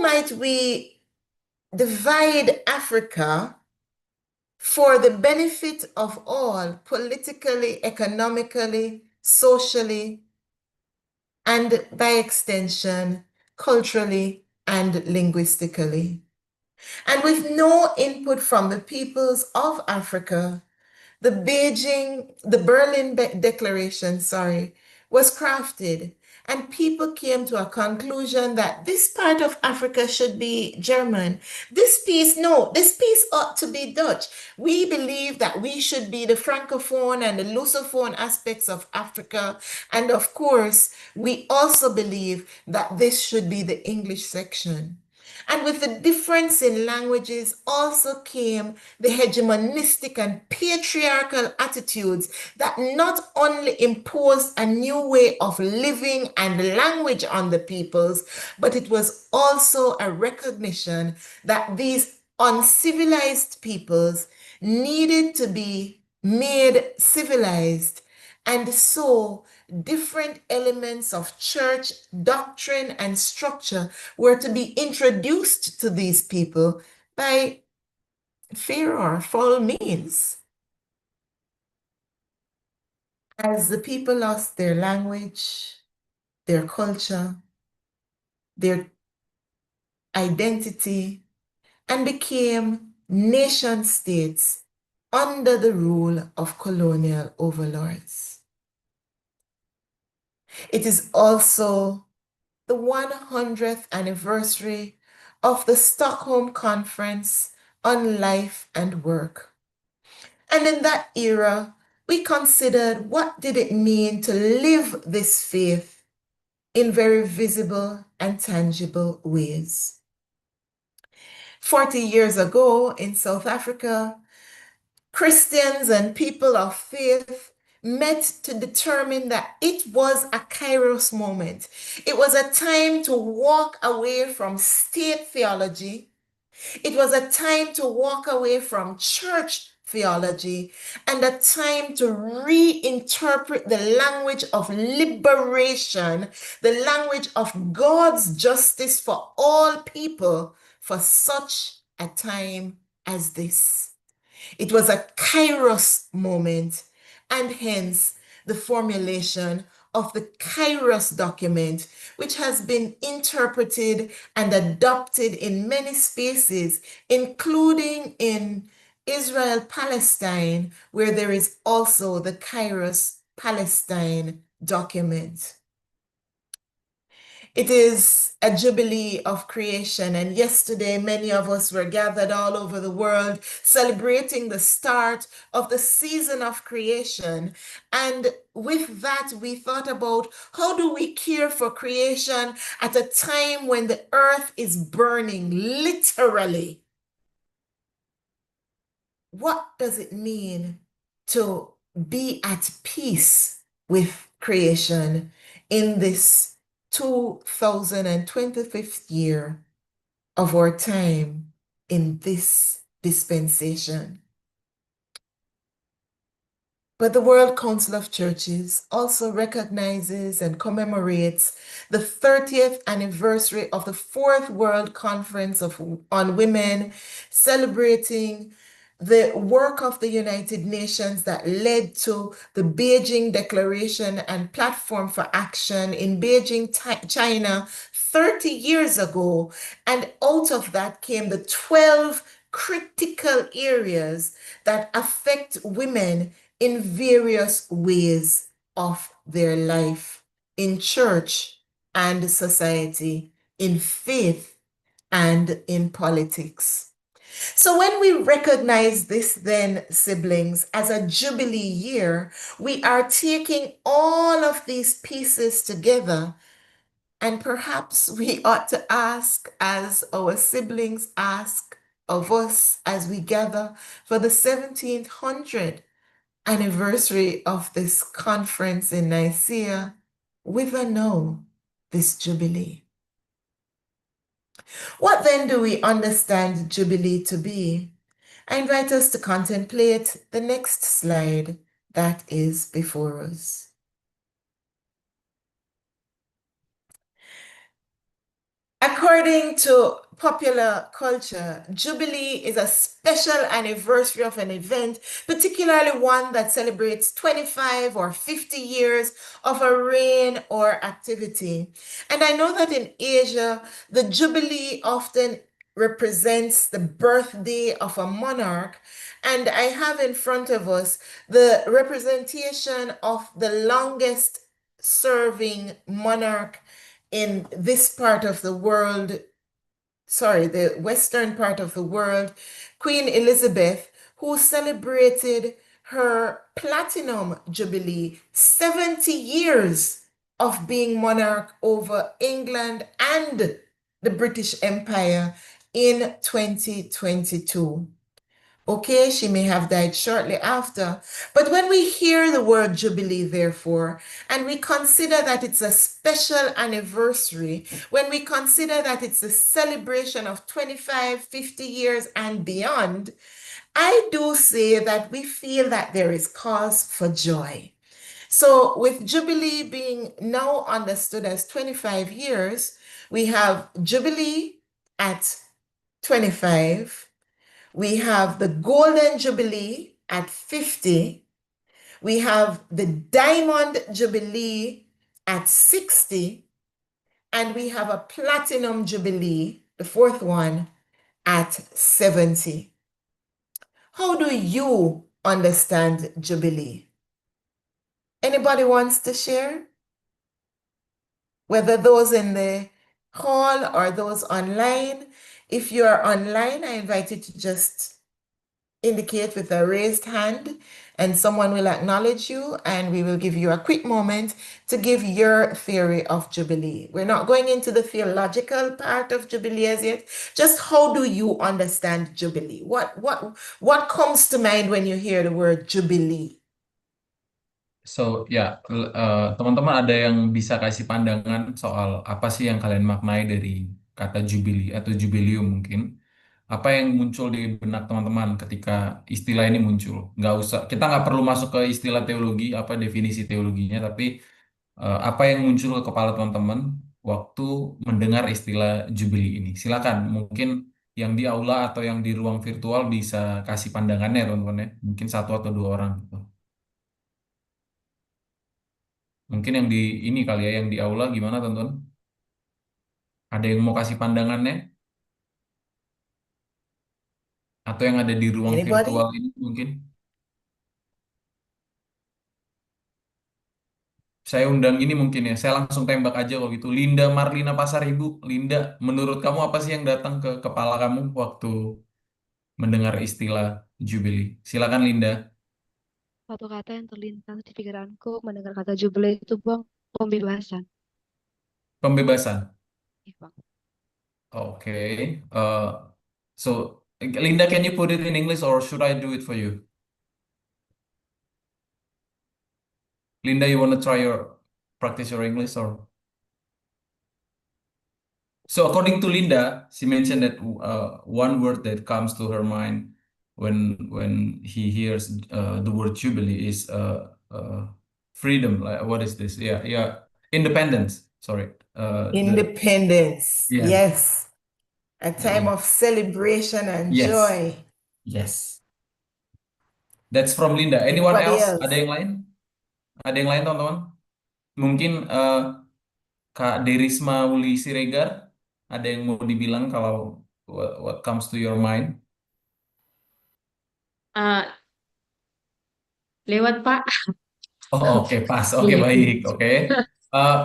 might we divide Africa for the benefit of all, politically, economically, socially, and by extension, culturally and linguistically? And with no input from the peoples of Africa, the Berlin Declaration, was crafted, and people came to a conclusion that this part of Africa should be German. This piece ought to be Dutch. We believe that we should be the Francophone and the Lusophone aspects of Africa. And of course, we also believe that this should be the English section. And with the difference in languages also came the hegemonistic and patriarchal attitudes that not only imposed a new way of living and language on the peoples, but it was also a recognition that these uncivilized peoples needed to be made civilized. And so different elements of church doctrine and structure were to be introduced to these people by fair or foul means. As the people lost their language, their culture, their identity, and became nation states under the rule of colonial overlords. It is also the 100th anniversary of the Stockholm Conference on Life and Work. And in that era, we considered what did it mean to live this faith in very visible and tangible ways. 40 years ago in South Africa, Christians and people of faith met to determine that it was a Kairos moment. It was a time to walk away from state theology. It was a time to walk away from church theology and a time to reinterpret the language of liberation, the language of God's justice for all people for such a time as this. It was a Kairos moment, and hence the formulation of the Kairos document, which has been interpreted and adopted in many spaces, including in Israel-Palestine, where there is also the Kairos Palestine document. It is a jubilee of creation, and yesterday many of us were gathered all over the world celebrating the start of the season of creation. And with that, we thought about how do we care for creation at a time when the earth is burning, literally. What does it mean to be at peace with creation in this 2025th year of our time in this dispensation? But the World Council of Churches also recognizes and commemorates the 30th anniversary of the Fourth World Conference on Women, celebrating the work of the United Nations that led to the Beijing Declaration and Platform for Action in Beijing, China, 30 years ago. And out of that came the 12 critical areas that affect women in various ways of their life, in church and society, in faith and in politics. So when we recognize this then, siblings, as a Jubilee year, we are taking all of these pieces together, and perhaps we ought to ask, as our siblings ask of us as we gather for the 1700th anniversary of this conference in Nicaea, whither now this Jubilee? What then do we understand Jubilee to be? I invite us to contemplate the next slide that is before us. A According to popular culture, Jubilee is a special anniversary of an event, particularly one that celebrates 25 or 50 years of a reign or activity. And I know that in Asia, the Jubilee often represents the birthday of a monarch. And I have in front of us the representation of the longest serving monarch in this part of the world, sorry, the western part of the world, Queen Elizabeth, who celebrated her platinum jubilee, 70 years of being monarch over England and the British Empire in 2022. Okay, she may have died shortly after. But when we hear the word Jubilee, therefore, and we consider that it's a special anniversary, when we consider that it's a celebration of 25, 50 years and beyond, I do say that we feel that there is cause for joy. So, with Jubilee being now understood as 25 years, we have Jubilee at 25. We have the Golden Jubilee at 50. We have the Diamond Jubilee at 60. And we have a Platinum Jubilee, the fourth one, at 70. How do you understand Jubilee? Anybody wants to share? Whether those in the hall or those online. If you're online, I invite you to just indicate with a raised hand and someone will acknowledge you and we will give you a quick moment to give your theory of Jubilee. We're not going into the theological part of Jubilee as yet. Just how do you understand Jubilee? What comes to mind when you hear the word Jubilee? So ya, teman-teman ada yang bisa kasih pandangan soal apa sih yang kalian maknai dari kata jubilee atau jubileum mungkin? Apa yang muncul di benak teman-teman ketika istilah ini muncul? Nggak usah, kita nggak perlu masuk ke istilah teologi, apa definisi teologinya, tapi apa yang muncul ke kepala teman-teman waktu mendengar istilah jubilee ini? Silakan, mungkin yang di aula atau yang di ruang virtual bisa kasih pandangannya teman-teman ya. Mungkin satu atau dua orang gitu. Mungkin yang di ini kali ya, yang di aula gimana, tonton? Ada yang mau kasih pandangannya? Atau yang ada di ruang virtual Anybody? ini mungkin? Saya undang ini mungkin ya, saya langsung tembak aja kalau gitu. Linda Marlina Pasaribu, Linda, menurut kamu apa sih yang datang ke kepala kamu waktu mendengar istilah Jubilee? Silakan Linda. Satu kata yang terlintas di pikiranku mendengar kata jubilee itu bang, pembebasan. Pembebasan. Iya, Bang. Oke. So, Linda, can you put it in English or should I do it for you? Linda, you want to try your practice your English or? So according to Linda, she mentioned that one word that comes to her mind when he hears the word jubilee is freedom. Like what is this? Yeah, yeah, independence. Sorry. The Independence. yeah, Yes. A time yeah, of celebration and yes, joy. yes. That's from Linda. Anyone Anybody else? Ada else? yang lain? Ada yang lain, teman-teman? Mungkin Kak Derisma Wuli Siregar, ada yang mau dibilang kalau what comes to your mind? Ah, lewat Pak. Oh, oke, pas. Oke, Iya, baik. iya. Oke. Eh,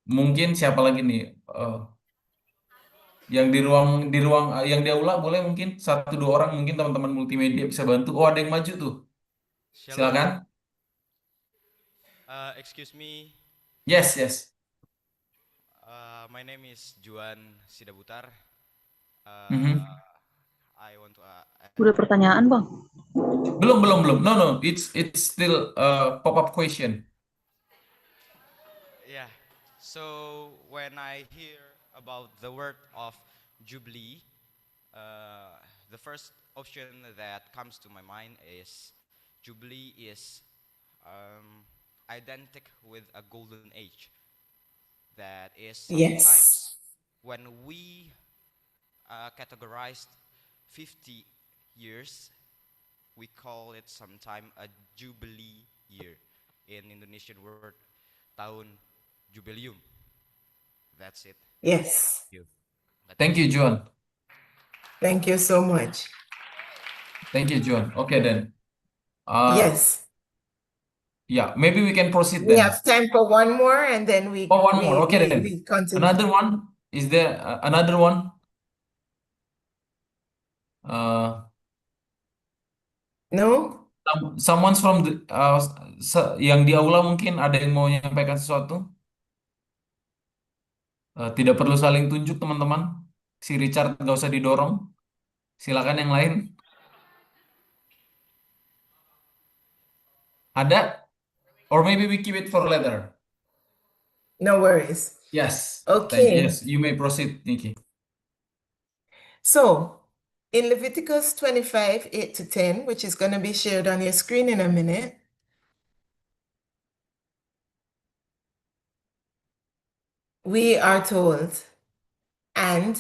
mungkin siapa lagi nih? Yang yang di aula boleh mungkin satu dua orang mungkin teman-teman multimedia bisa bantu. Oh, ada yang maju tuh. Shalom. Silakan. Excuse me. Yes, yes. My name is Juan Sidabutar. Mhm. I want to. Udah pertanyaan, Bang. Belum, belum, belum. No, no. It's still pop-up question. Yeah. So when I hear about the word of Jubilee, the first option that comes to my mind is Jubilee is identical with a golden age. That is sometimes Yes. when we categorized 50 years, we call it sometime a Jubilee year. In Indonesian word, tahun jubileum. That's it. Yes. You. Thank you, Juan. Thank you so much. Thank you, Juan. Okay, then. Yes. Yeah, maybe we can proceed We then. have time for one more and then Oh, one more. Okay, then. we continue. Another one? Is there another one? No? Someone's from the, yang di aula mungkin ada yang mau menyampaikan sesuatu? Tidak perlu saling tunjuk, teman-teman. Si Richard nggak usah didorong. Silakan yang lain. Ada? Or maybe we keep it for later. No worries. Yes. Okay. Yes, you may proceed, Nikki. So, in Leviticus 25, 8 to 10, which is going to be shared on your screen in a minute, we are told, and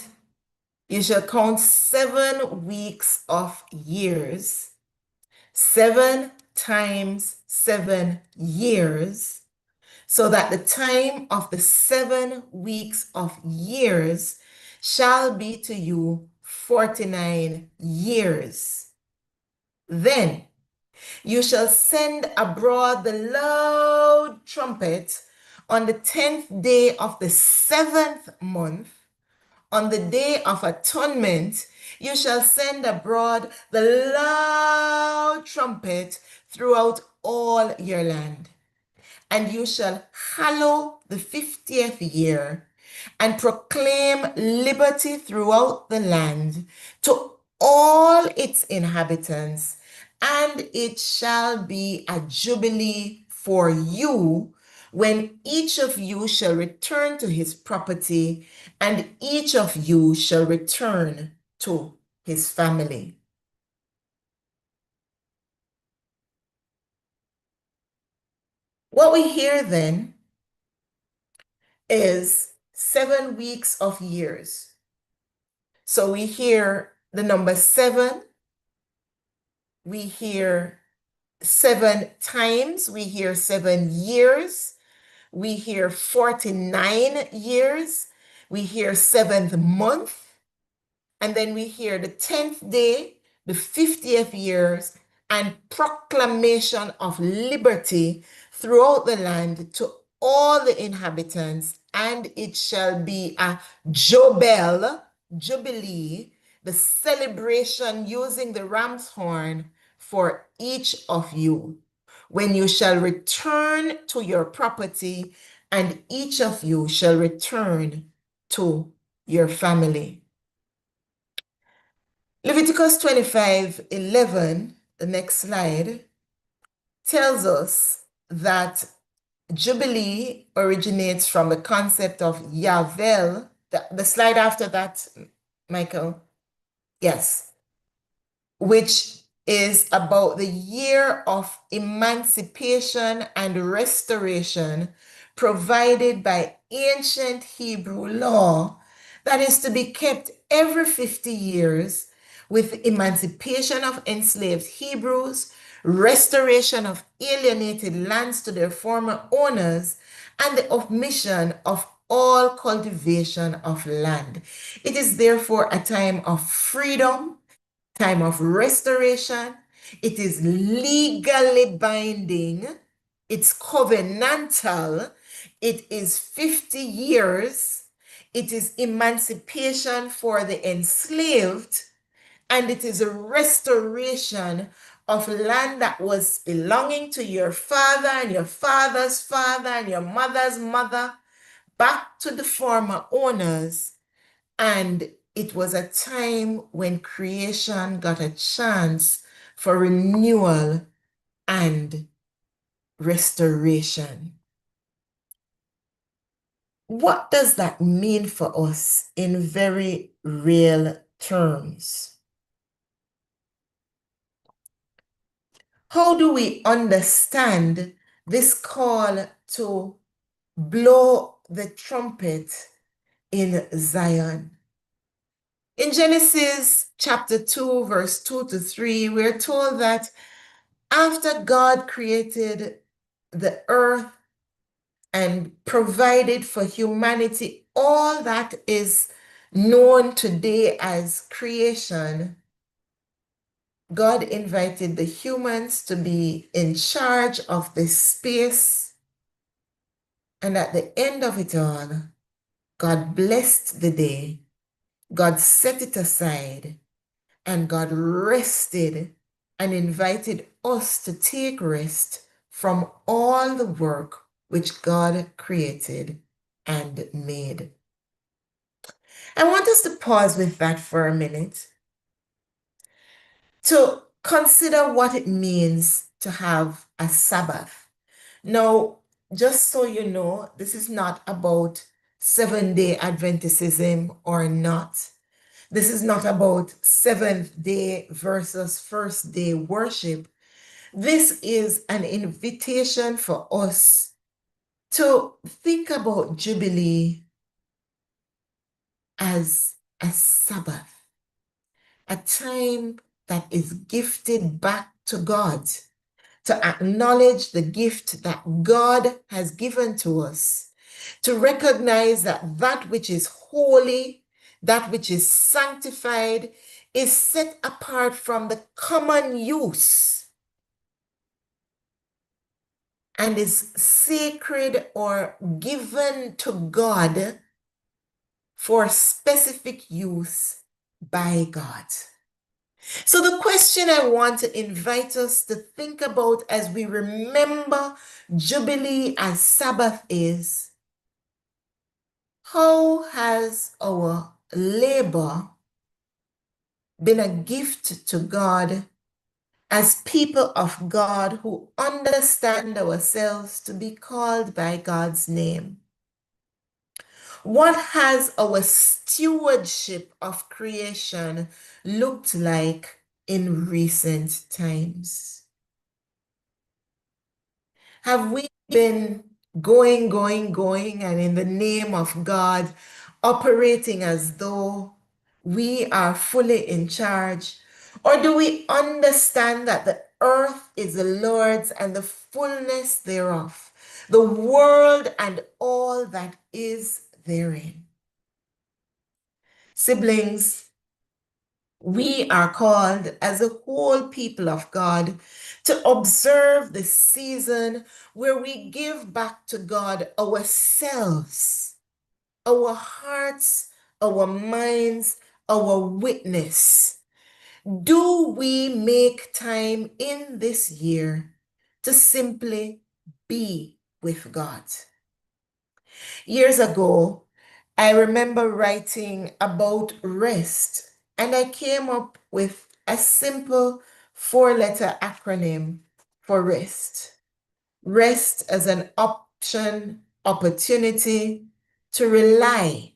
you shall count 7 weeks of years, 7 times 7 years, so that the time of the 7 weeks of years shall be to you 49 years. Then you shall send abroad the loud trumpet on the 10th day of the 7th month. On the day of atonement, you shall send abroad the loud trumpet throughout all your land. And you shall hallow the 50th year and proclaim liberty throughout the land to all its inhabitants, and it shall be a jubilee for you when each of you shall return to his property, and each of you shall return to his family. What we hear then is 7 weeks of years. So we hear the number 7, we hear 7 times, we hear 7 years, we hear 49 years, we hear 7th month, and then we hear the 10th day, the 50th years, and proclamation of liberty throughout the land to all the inhabitants, and it shall be a jubilee, the celebration using the ram's horn for each of you, when you shall return to your property, and each of you shall return to your family. Leviticus 25:11, the next slide, tells us that Jubilee originates from the concept of Yavel. The slide after that, Michael. Yes. Which is about the year of emancipation and restoration provided by ancient Hebrew law that is to be kept every 50 years, with emancipation of enslaved Hebrews, restoration of alienated lands to their former owners, and the omission of all cultivation of land. It is therefore a time of freedom, time of restoration. It is legally binding. It's covenantal. It is 50 years. It is emancipation for the enslaved. And it is a restoration of land that was belonging to your father and your father's father and your mother's mother back to the former owners. And it was a time when creation got a chance for renewal and restoration. What does that mean for us in very real terms? How do we understand this call to blow the trumpet in Zion. In Genesis chapter 2, verse 2 to 3, we're told that after God created the earth and provided for humanity all that is known today as creation, God invited the humans to be in charge of this space. And at the end of it all, God blessed the day, God set it aside, and God rested and invited us to take rest from all the work which God created and made. I want us to pause with that for a minute to consider what it means to have a Sabbath. Now, just so you know, this is not about Seventh-day Adventism or not. This is not about seventh day versus first day worship. This is an invitation for us to think about Jubilee as a Sabbath, a time that is gifted back to God, to acknowledge the gift that God has given to us, to recognize that that which is holy, that which is sanctified, is set apart from the common use and is sacred or given to God for specific use by God. So the question I want to invite us to think about as we remember Jubilee as Sabbath is, how has our labor been a gift to God as people of God who understand ourselves to be called by God's name? What has our stewardship of creation looked like in recent times? Have we been going, and in the name of God, operating as though we are fully in charge? Or do we understand that the earth is the Lord's and the fullness thereof, the world and all that is therein? Siblings, we are called as a whole people of God to observe the season where we give back to God ourselves, our hearts, our minds, our witness. Do we make time in this year to simply be with God? Years ago, I remember writing about rest, and I came up with a simple four-letter acronym for rest. Rest as an option, opportunity to rely.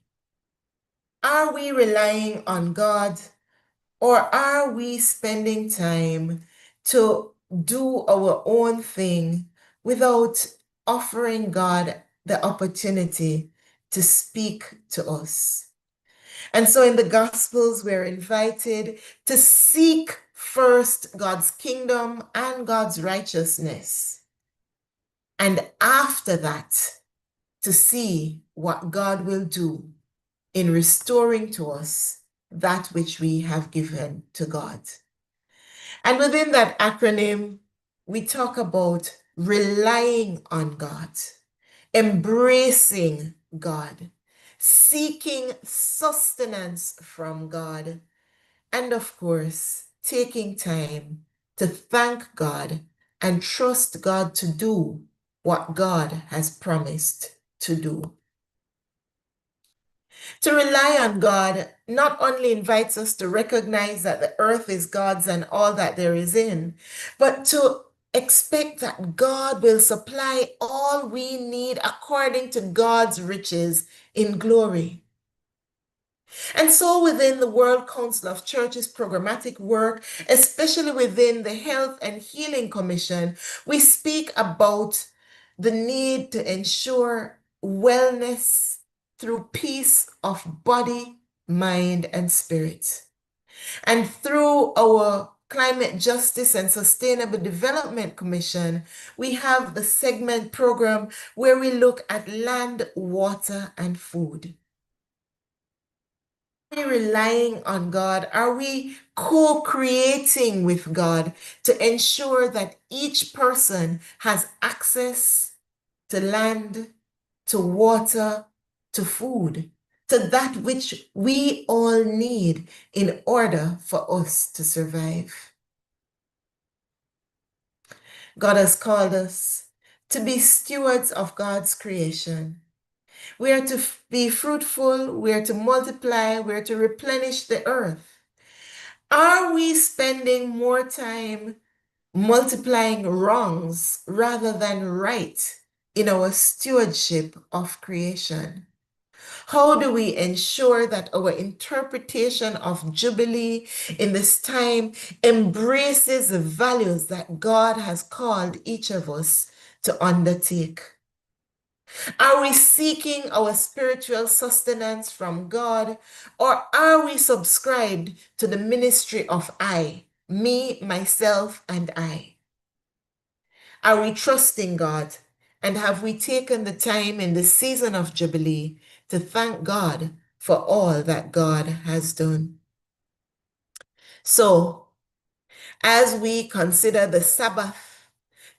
Are we relying on God, or are we spending time to do our own thing without offering God the opportunity to speak to us? And so in the Gospels, we're invited to seek first God's kingdom and God's righteousness. And after that, to see what God will do in restoring to us that which we have given to God. And within that acronym, we talk about relying on God, embracing God, seeking sustenance from God, and of course, taking time to thank God and trust God to do what God has promised to do. To rely on God not only invites us to recognize that the earth is God's and all that there is in, but to expect that God will supply all we need according to God's riches in glory. And so within the World Council of Churches programmatic work, especially within the Health and Healing Commission, we speak about the need to ensure wellness through peace of body, mind, and spirit. And through our Climate Justice and Sustainable Development Commission, we have the segment program where we look at land, water, and food. Are we relying on God? Are we co-creating with God to ensure that each person has access to land, to water, to food, to that which we all need in order for us to survive? God has called us to be stewards of God's creation. We are to be fruitful, we are to multiply, we are to replenish the earth. Are we spending more time multiplying wrongs rather than right in our stewardship of creation? How do we ensure that our interpretation of Jubilee in this time embraces the values that God has called each of us to undertake? Are we seeking our spiritual sustenance from God, or are we subscribed to the ministry of I, me, myself, and I? Are we trusting God, and have we taken the time in the season of Jubilee to thank God for all that God has done? So, as we consider the Sabbath,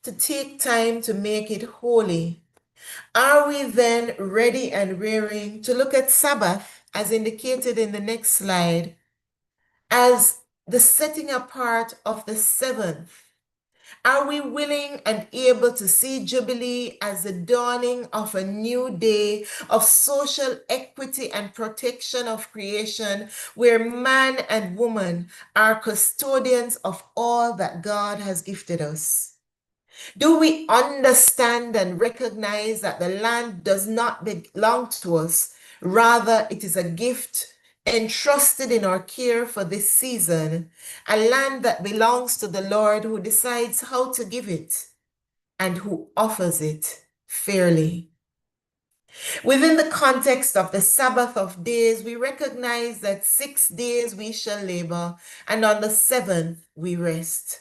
to take time to make it holy, are we then ready and raring to look at Sabbath, as indicated in the next slide, as the setting apart of the seventh? Are we willing and able to see Jubilee as the dawning of a new day of social equity and protection of creation, where man and woman are custodians of all that God has gifted us? Do we understand and recognize that the land does not belong to us? Rather, it is a gift entrusted in our care for this season, a land that belongs to the Lord, who decides how to give it and who offers it fairly. Within the context of the Sabbath of days, we recognize that 6 days we shall labor, and on the seventh we rest.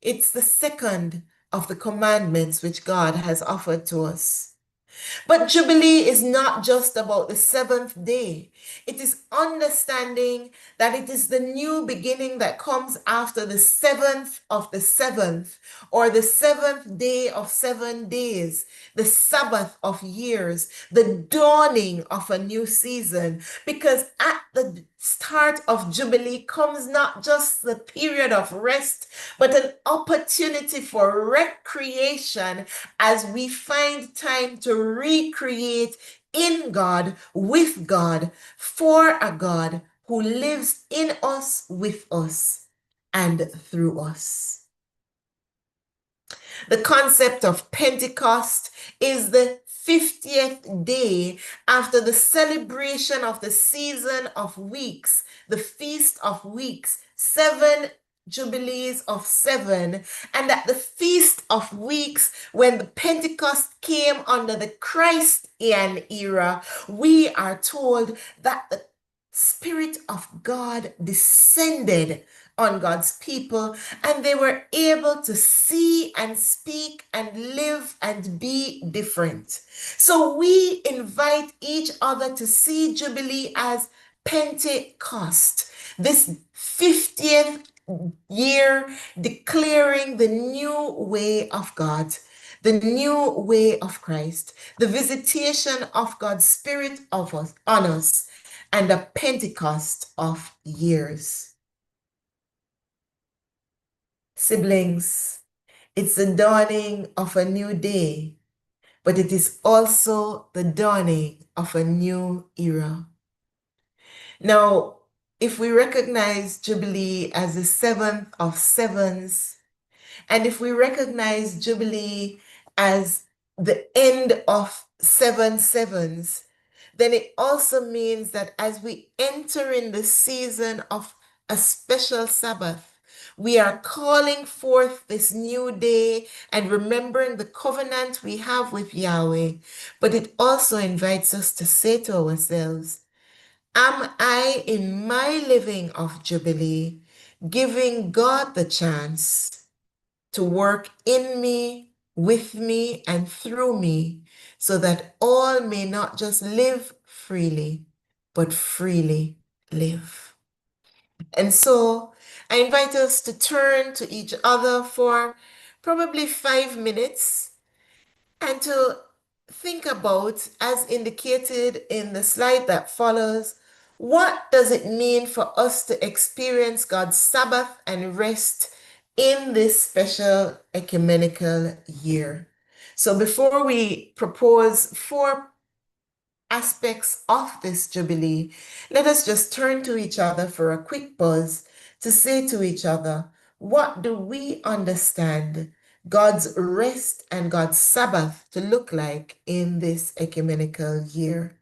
It's the second of the commandments which God has offered to us. But Jubilee is not just about the seventh day. It is understanding that it is the new beginning that comes after the seventh of the seventh, or the seventh day of 7 days, the Sabbath of years, the dawning of a new season. Because at the start of Jubilee comes not just the period of rest, but an opportunity for recreation, as we find time to recreate in God, with God, for a God who lives in us, with us, and through us. The concept of Pentecost is the 50th day after the celebration of the season of weeks, the Feast of Weeks, 7 Jubilees of 7, and at the Feast of Weeks, when the Pentecost came under the Christian era, we are told that the Spirit of God descended on God's people, and they were able to see and speak and live and be different. So we invite each other to see Jubilee as Pentecost, this 50th year declaring the new way of God, the new way of Christ, the visitation of God's Spirit of us, on us, and a Pentecost of years. Siblings, it's the dawning of a new day, but it is also the dawning of a new era. Now, if we recognize Jubilee as the 7th of sevens, and if we recognize Jubilee as the end of 7 sevens, then it also means that as we enter in the season of a special Sabbath, We are calling forth this new day and remembering the covenant we have with Yahweh. But it also invites us to say to ourselves, am I in my living of Jubilee giving God the chance to work in me, with me, and through me so that all may not just live freely, but freely live? And so I invite us to turn to each other for probably 5 minutes and to think about, as indicated in the slide that follows, what does it mean for us to experience God's Sabbath and rest in this special ecumenical year? So before we propose 4 aspects of this Jubilee, let us just turn to each other for a quick pause to say to each other, what do we understand God's rest and God's Sabbath to look like in this ecumenical year?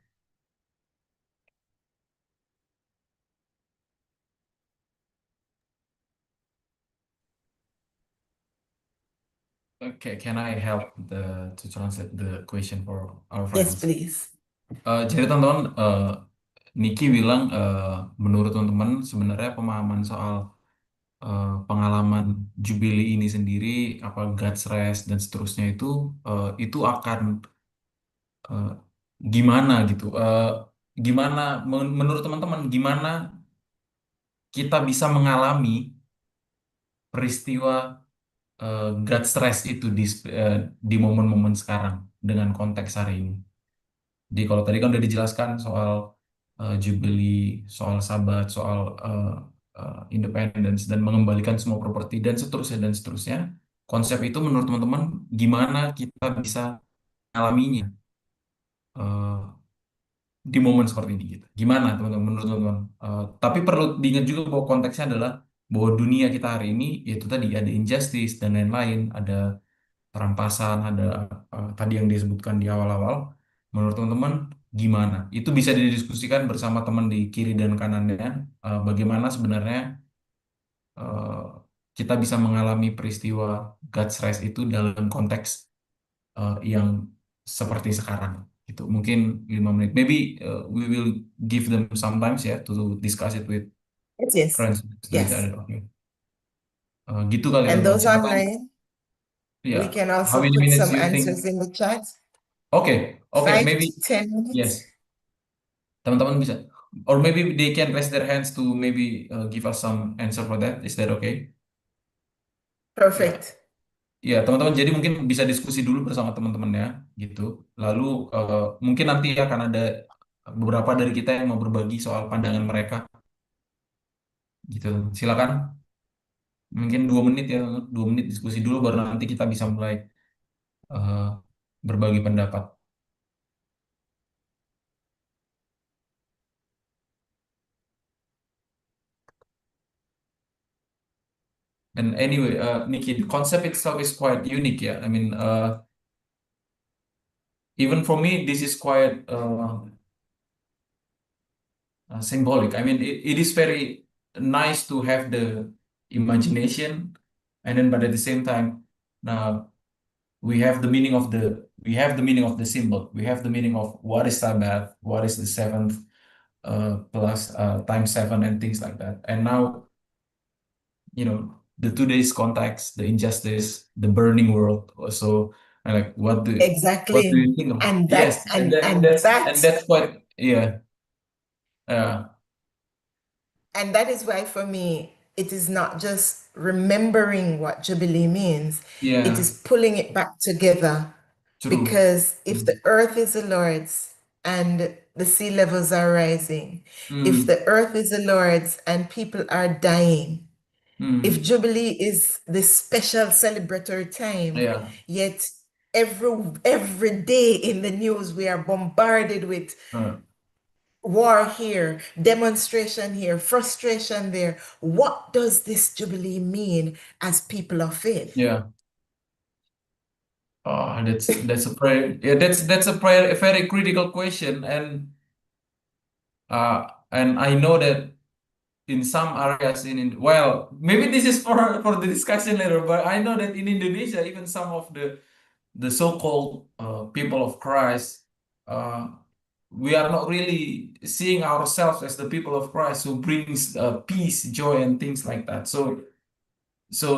Okay, can I help to translate the question for our Yes, friends? please. Jadi teman-teman, Niki bilang menurut teman-teman sebenarnya pemahaman soal pengalaman Jubilee ini sendiri, apa God's Rest dan seterusnya itu akan gimana gitu? Menurut teman-teman gimana kita bisa mengalami peristiwa God's Rest itu di momen-momen sekarang dengan konteks hari ini? Jadi kalau tadi kan udah dijelaskan soal Jubilee, soal Sabat, soal independence dan mengembalikan semua properti dan seterusnya dan seterusnya. Konsep itu menurut teman-teman gimana kita bisa mengalaminya eh, di momen seperti ini gitu. Gimana teman-teman menurut teman-teman? Tapi perlu diingat juga bahwa konteksnya adalah bahwa dunia kita hari ini yaitu tadi ada injustice dan lain-lain, ada perampasan, ada tadi yang disebutkan di awal-awal. Menurut teman-teman, gimana? Itu bisa didiskusikan bersama teman di kiri dan kanannya. Bagaimana sebenarnya eh, kita bisa mengalami peristiwa God's Rise itu dalam konteks yang seperti sekarang. Gitu. Mungkin 5 menit. Maybe we will give them sometimes ya to discuss it with Yes, yes, friends. yes. Oke. Gitu kali And teman-teman. those Silakan. online, Ya, we can how also many put minutes some do you think? answers in the chat. Okay, Five maybe to 10 yes. minutes. Teman-teman bisa, or maybe they can raise their hands to maybe give us some answer for that. Is that okay? Ya, Perfect. ya teman-teman. Jadi mungkin bisa diskusi dulu bersama teman-temannya, gitu. Lalu mungkin nanti akan ada beberapa dari kita yang mau berbagi soal pandangan mereka, gitu. Silakan. Mungkin 2 menit ya, 2 menit diskusi dulu, baru nanti kita bisa mulai eh, berbagi pendapat. And anyway, Nikki, the concept itself is quite unique, yeah. I mean, even for me, this is quite symbolic. I mean, it is very nice to have the imagination, and then, but at the same time, now we have the meaning of the symbol. We have the meaning of what is Sabbath, what is the seventh plus times 7 and things like that. And now, the today's context, the injustice, the burning world. Also, I like what do Exactly. you think of? And that Yes, and and that and and that's and that that's quite yeah. Uh, And that is why, for me, it is not just remembering what Jubilee means, it yeah, is pulling it back together. true. Because if the earth is the Lord's and the sea levels are rising, if Mm, the earth is the Lord's and people are dying, if mm, Jubilee is this special celebratory time, yeah. yet every day in the news we are bombarded with Uh, war here, demonstration here, frustration there. What does this Jubilee mean as people of faith? yeah. Oh, that's a very yeah, that's a very critical question, and I know that in some areas well, maybe this is for the discussion later, but I know that in Indonesia, even some of the so-called people of Christ, uh, we are not really seeing ourselves as the people of Christ who brings peace, joy, and things like that. So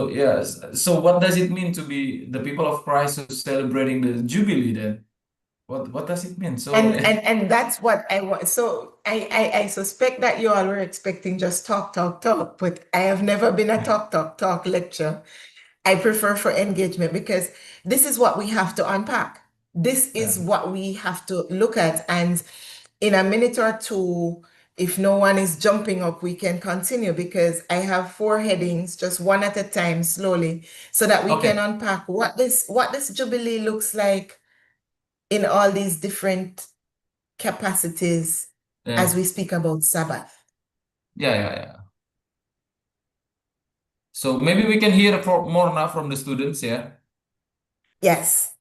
yes. So what does it mean to be the people of Christ who's celebrating the Jubilee then? What does it mean? So And that's what I want. So I suspect that you all were expecting just talk, talk, talk, but I have never been a talk, talk, talk lecture. I prefer for engagement because this is what we have to unpack. This is what we have to look at. And in a minute or two, if no one is jumping up, we can continue because I have 4 headings, just one at a time, slowly, so that we can okay, unpack what this Jubilee looks like in all these different capacities as yeah, we speak about Sabbath. yeah. So maybe we can hear more now from the students ya. Yes.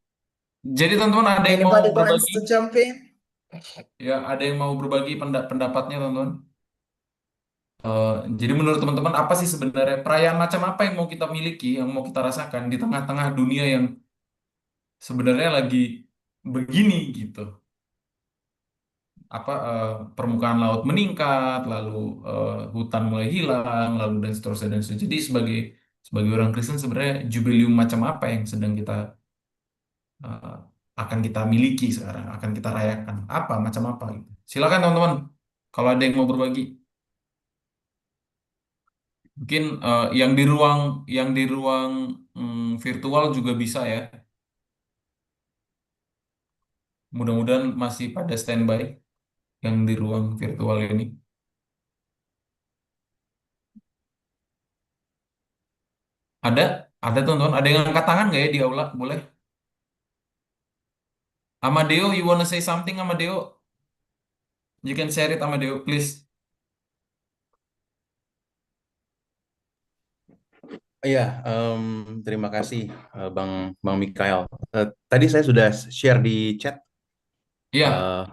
Jadi teman-teman ada yang mau Anybody wants to berbagi? jump in? Ya, ada yang mau berbagi pendapatnya teman-teman? Jadi menurut teman-teman apa sih sebenarnya perayaan macam apa yang mau kita miliki, yang mau kita rasakan di tengah-tengah dunia yang sebenarnya lagi begini gitu? Permukaan laut meningkat, lalu hutan mulai hilang, lalu dan seterusnya dan seterusnya. Jadi sebagai orang Kristen sebenarnya jubileum macam apa yang sedang eh, akan kita miliki sekarang, akan kita rayakan, macam apa gitu. Silakan teman-teman, kalau ada yang mau berbagi. Mungkin yang di ruang virtual juga bisa ya. Mudah-mudahan masih pada standby yang di ruang virtual ini. Ada, ada teman-teman. Ada yang angkat tangan nggak ya di aula? Boleh. Amadeo, you wanna say something, Amadeo? You can share it, Amadeo, please. Iya, terima kasih Bang Mikael. Tadi saya sudah share di chat. Iya, Uh,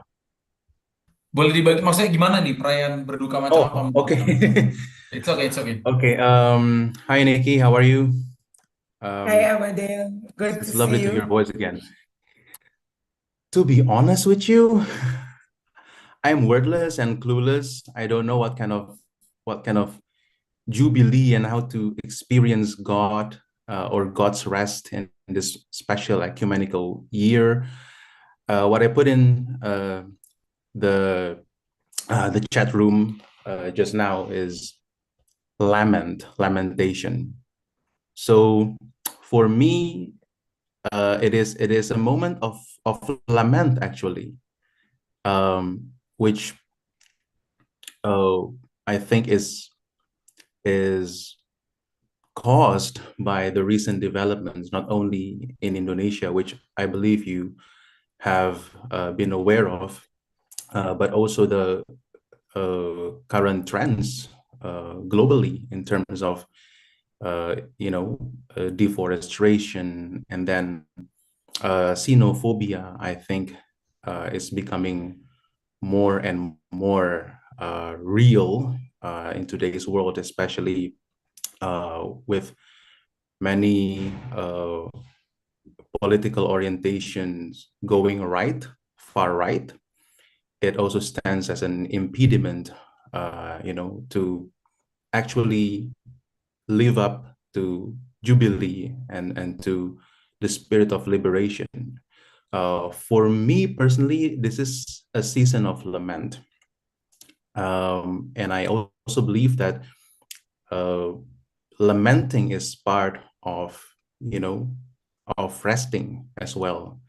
boleh dibagi. Maksudnya gimana nih perayaan berduka macam apa? okay. It's okay, it's okay. Okay. Hi Nikki, how are you? Hi, Amadeo. Good to It's see lovely to hear you. your voice again. To be honest with you, I'm wordless and clueless. I don't know what kind of jubilee and how to experience God or God's rest in this special ecumenical year. What I put in the chat room just now is lamentation. So for me, it is a moment of lament actually, which I think is caused by the recent developments, not only in Indonesia, which I believe you have been aware of, but also the current trends globally in terms of deforestation, and then xenophobia, I think, is becoming more and more real in today's world, especially with many political orientations going far right. It also stands as an impediment, to actually live up to Jubilee and to the spirit of liberation. For me personally, this is a season of lament. And I also believe that lamenting is part of, of resting as well.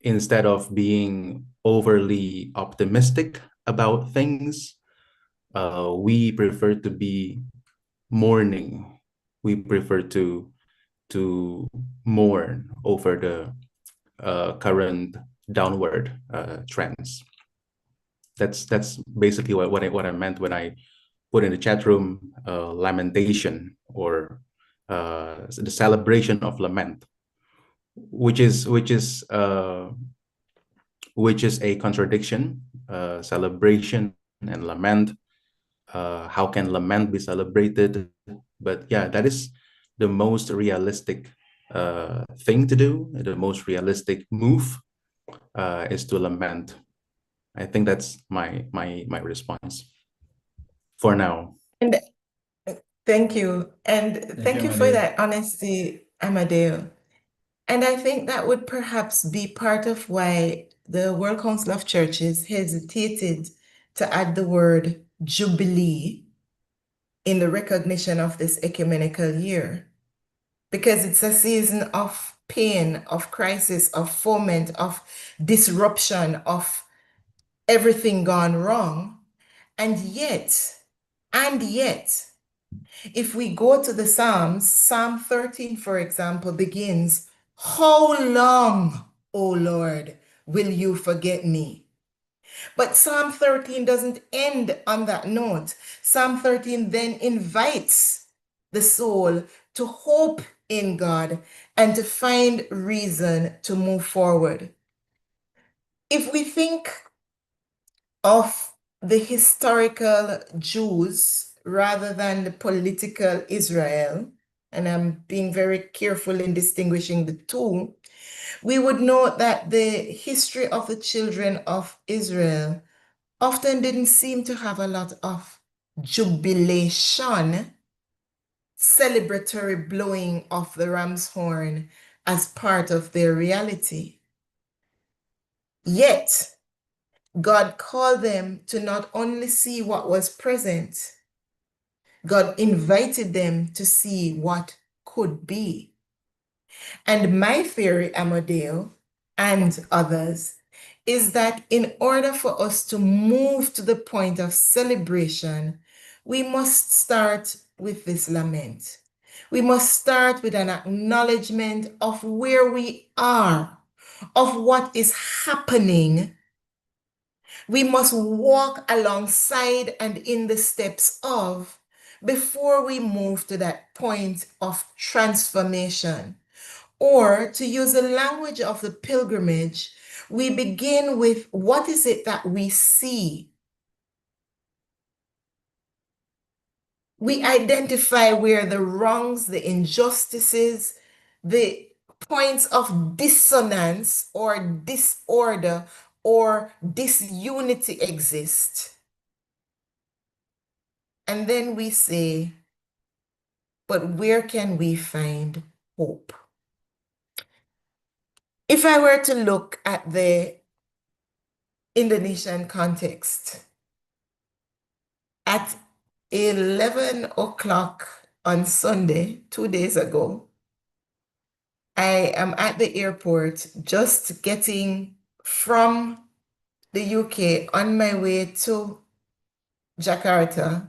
Instead of being overly optimistic about things, we prefer to be mourning. We prefer to mourn over the current downward trends. That's basically what I meant when I put in the chat room lamentation, or the celebration of lament, which is a contradiction. Celebration and lament How can lament be celebrated? But yeah, that is the most realistic thing to do. The most realistic move is to lament. I think that's my response for now. And thank you. And Thank thank you, you for Amadeo. that honesty, Amadeo. And I think that would perhaps be part of why the World Council of Churches hesitated to add the word Jubilee in the recognition of this ecumenical year, because it's a season of pain, of crisis, of foment, of disruption, of everything gone wrong. And yet, if we go to the Psalms, Psalm 13, for example, begins, "How long, O Lord, will you forget me?" But Psalm 13 doesn't end on that note. Psalm 13 then invites the soul to hope in God and to find reason to move forward. If we think of the historical Jews rather than the political Israel, and I'm being very careful in distinguishing the two, we would note that the history of the children of Israel often didn't seem to have a lot of jubilation, celebratory blowing of the ram's horn as part of their reality. Yet, God called them to not only see what was present, God invited them to see what could be. And my theory, Amadeo, and others, is that in order for us to move to the point of celebration, we must start with this lament. We must start with an acknowledgement of where we are, of what is happening. We must walk alongside and in the steps of before we move to that point of transformation. Or to use the language of the pilgrimage, we begin with what is it that we see? We identify where the wrongs, the injustices, the points of dissonance or disorder or disunity exist. And then we say, but where can we find hope? If I were to look at the Indonesian context, at 11 o'clock on Sunday, 2 days ago, I am at the airport just getting from the UK on my way to Jakarta,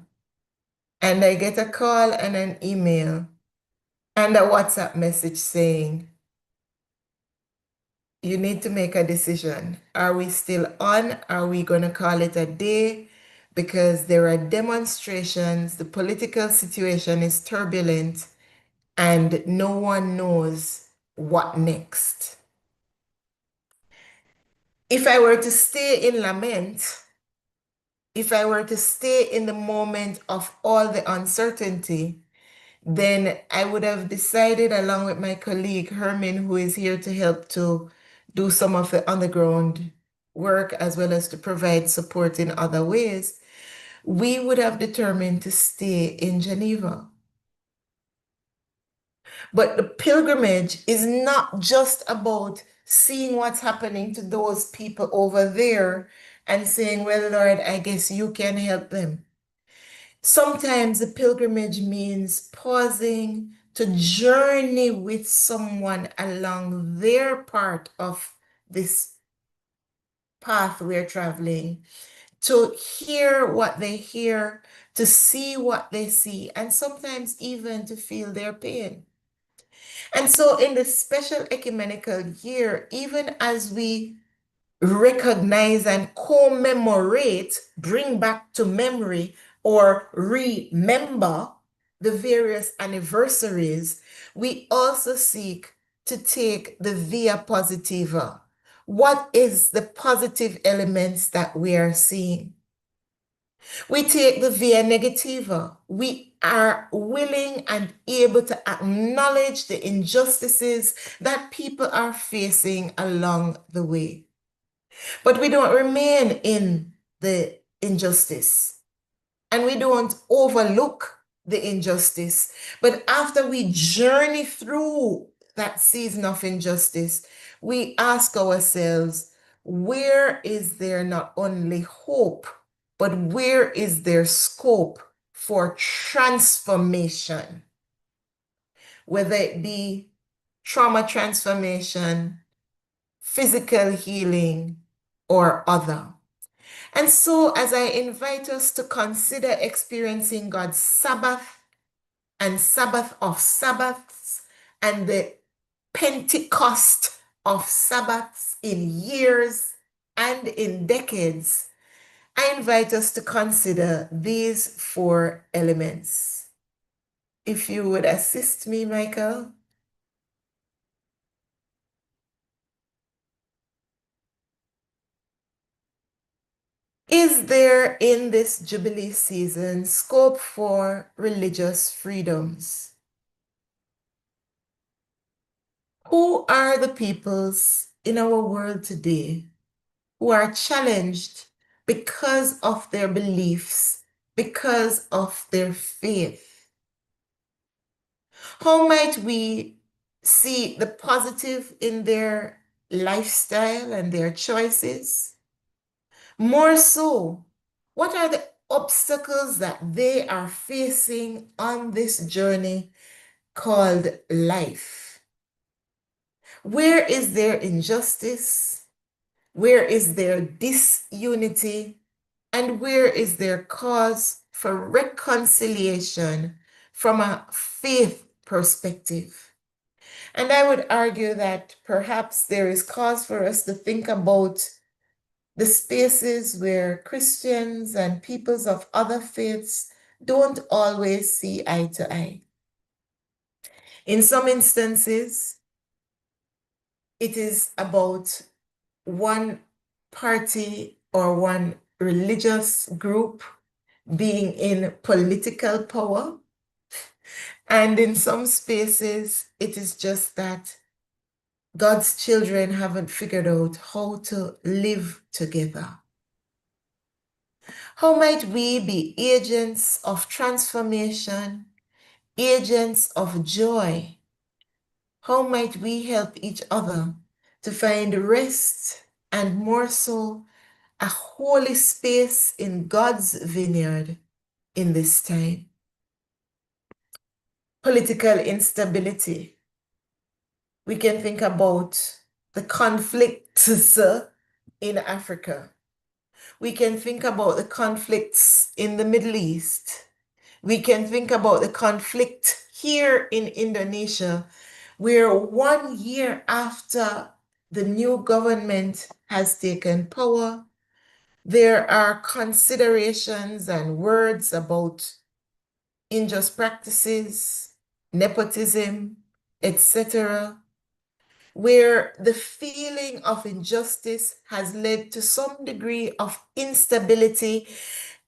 and I get a call and an email and a WhatsApp message saying, you need to make a decision. Are we still on? Are we going to call it a day? Because there are demonstrations, the political situation is turbulent, and no one knows what next. If I were to stay in lament, if I were to stay in the moment of all the uncertainty, then I would have decided, along with my colleague Herman, who is here to help to do some of the underground work as well as to provide support in other ways, we would have determined to stay in Geneva. But the pilgrimage is not just about seeing what's happening to those people over there and saying, well, Lord, I guess you can help them. Sometimes the pilgrimage means pausing to journey with someone along their part of this path we're traveling, to hear what they hear, to see what they see, and sometimes even to feel their pain. And so in the special ecumenical year, even as we recognize and commemorate, bring back to memory or remember the various anniversaries, we also seek to take the via positiva. What is the positive elements that we are seeing? We take the via negativa. We are willing and able to acknowledge the injustices that people are facing along the way. But we don't remain in the injustice and we don't overlook the injustice. But after we journey through that season of injustice, we ask ourselves, where is there not only hope, but where is there scope for transformation? Whether it be trauma transformation, physical healing, or other. And so, as I invite us to consider experiencing God's Sabbath and Sabbath of Sabbaths and the Pentecost of Sabbaths in years and in decades, I invite us to consider these 4 elements. If you would assist me, Michael. Is there in this Jubilee season scope for religious freedoms? Who are the peoples in our world today who are challenged because of their beliefs, because of their faith? How might we see the positive in their lifestyle and their choices? More so, what are the obstacles that they are facing on this journey called life? Where is their injustice? Where is their disunity? And where is their cause for reconciliation from a faith perspective? And I would argue that perhaps there is cause for us to think about the spaces where Christians and peoples of other faiths don't always see eye to eye. In some instances, it is about one party or one religious group being in political power. And in some spaces, it is just that God's children haven't figured out how to live together. How might we be agents of transformation, agents of joy? How might we help each other to find rest and more so a holy space in God's vineyard in this time? Political instability. We can think about the conflicts in Africa. We can think about the conflicts in the Middle East. We can think about the conflict here in Indonesia, where 1 year after the new government has taken power, there are considerations and words about unjust practices, nepotism, etc., where the feeling of injustice has led to some degree of instability,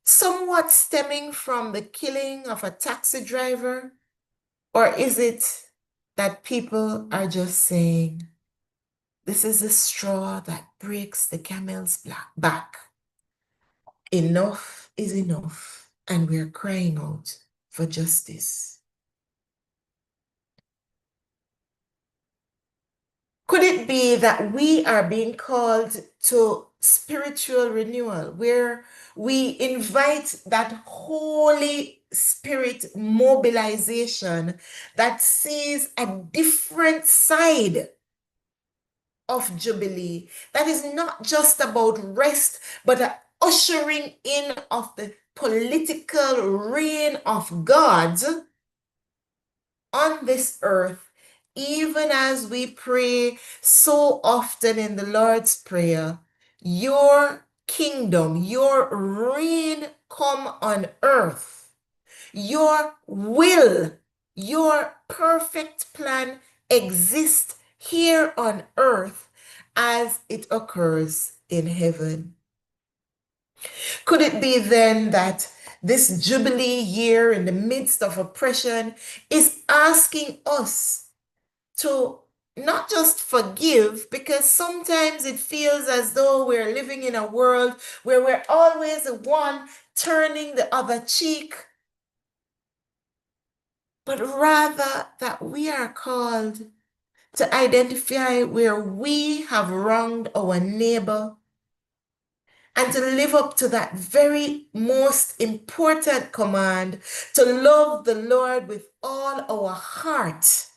somewhat stemming from the killing of a taxi driver? Or is it that people are just saying, this is the straw that breaks the camel's back? Enough is enough, and we're crying out for justice. Could it be that we are being called to spiritual renewal, where we invite that Holy Spirit mobilization that sees a different side of Jubilee, that is not just about rest, but a ushering in of the political reign of God on this earth, even as we pray so often in the Lord's Prayer, your kingdom, your reign come on earth, your will, your perfect plan exist here on earth as it occurs in heaven. Could it be then that this Jubilee year in the midst of oppression is asking us to not just forgive, because sometimes it feels as though we're living in a world where we're always the one turning the other cheek, but rather that we are called to identify where we have wronged our neighbor and to live up to that very most important command, to love the Lord with all our heart.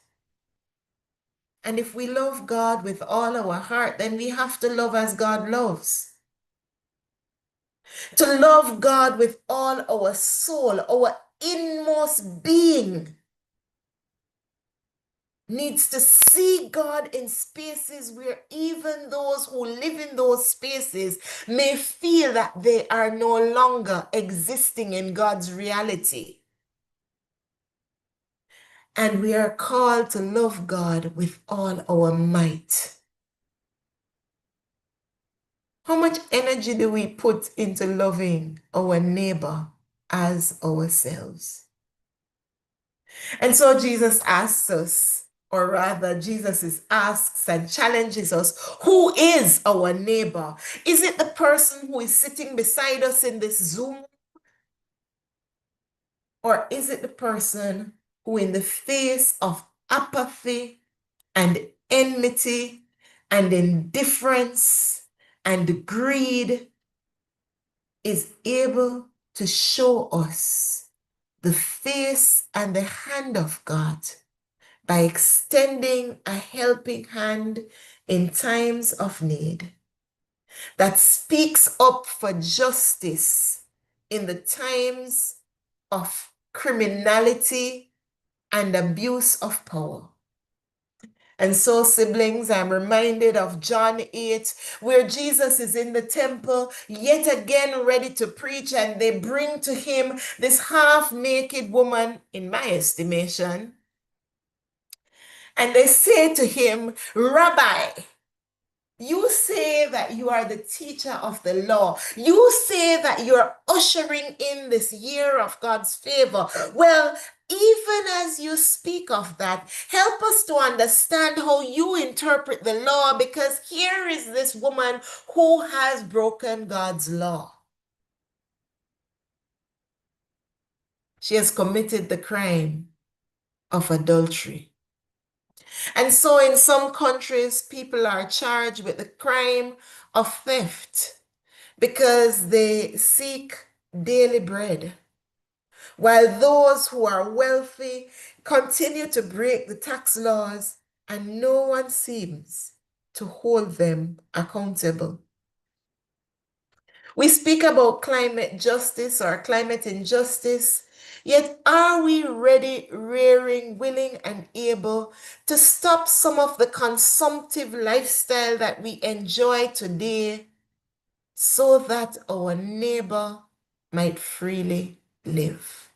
And if we love God with all our heart, then we have to love as God loves. To love God with all our soul, our inmost being needs to see God in spaces where even those who live in those spaces may feel that they are no longer existing in God's reality. And we are called to love God with all our might. How much energy do we put into loving our neighbor as ourselves? And so Jesus asks us, or rather, Jesus asks and challenges us, who is our neighbor? Is it the person who is sitting beside us in this Zoom? Or is it the person who, in the face of apathy and enmity and indifference and greed, is able to show us the face and the hand of God by extending a helping hand in times of need, that speaks up for justice in the times of criminality and abuse of power. And so, siblings, I'm reminded of John 8, where Jesus is in the temple, yet again ready to preach, and they bring to him this half-naked woman, in my estimation, and they say to him, Rabbi, you say that you are the teacher of the law. You say that you're ushering in this year of God's favor. Well, even as you speak of that, help us to understand how you interpret the law, because here is this woman who has broken God's law. She has committed the crime of adultery. And so in some countries, people are charged with the crime of theft because they seek daily bread, while those who are wealthy continue to break the tax laws and no one seems to hold them accountable. We speak about climate justice or climate injustice, yet are we ready, raring, willing, and able to stop some of the consumptive lifestyle that we enjoy today so that our neighbor might freely live?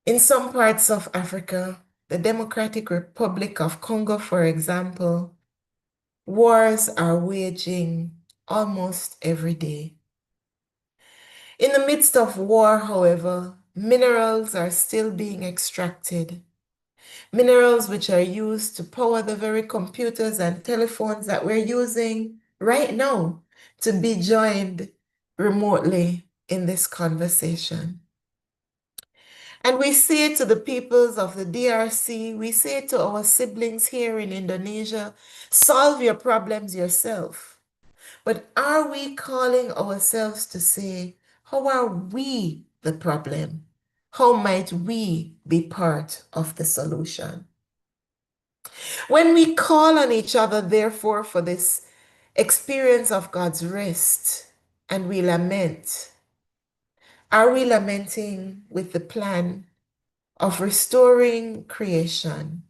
In some parts of Africa, the Democratic Republic of Congo, for example, wars are waging almost every day. In the midst of war, however, minerals are still being extracted. Minerals which are used to power the very computers and telephones that we're using right now to be joined remotely in this conversation. And we say to the peoples of the DRC, we say to our siblings here in Indonesia, solve your problems yourself. But are we calling ourselves to say, how are we the problem? How might we be part of the solution? When we call on each other, therefore, for this experience of God's rest, and we lament, are we lamenting with the plan of restoring creation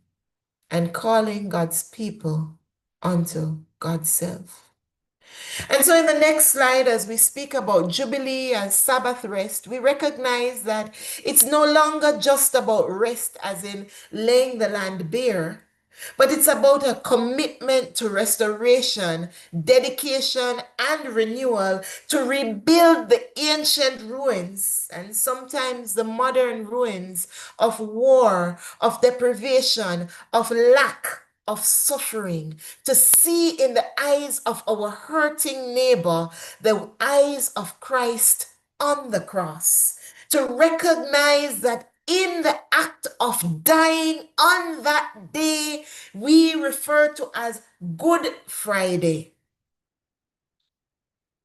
and calling God's people unto God's self? And so in the next slide, as we speak about Jubilee and Sabbath rest, we recognize that it's no longer just about rest as in laying the land bare, but it's about a commitment to restoration, dedication, and renewal to rebuild the ancient ruins and sometimes the modern ruins of war, of deprivation, of lack, of suffering, to see in the eyes of our hurting neighbor the eyes of Christ on the cross, to recognize that in the act of dying on that day, we refer to as Good Friday,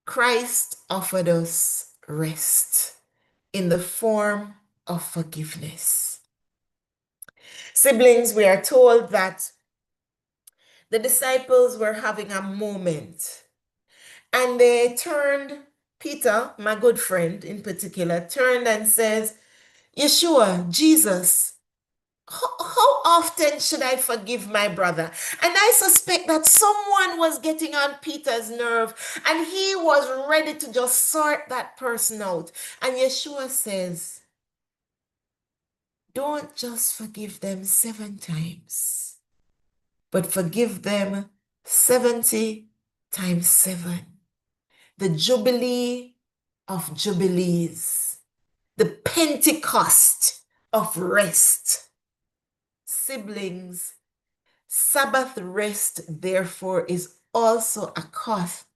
Christ offered us rest in the form of forgiveness. Siblings, we are told that the disciples were having a moment and they turned, Peter, my good friend in particular, turned and says, Yeshua, Jesus, how often should I forgive my brother? And I suspect that someone was getting on Peter's nerve and he was ready to just sort that person out. And Yeshua says, don't just forgive them 7 times, but forgive them 70 times 7. The Jubilee of Jubilees, the Pentecost of rest. Siblings, Sabbath rest, therefore, is also a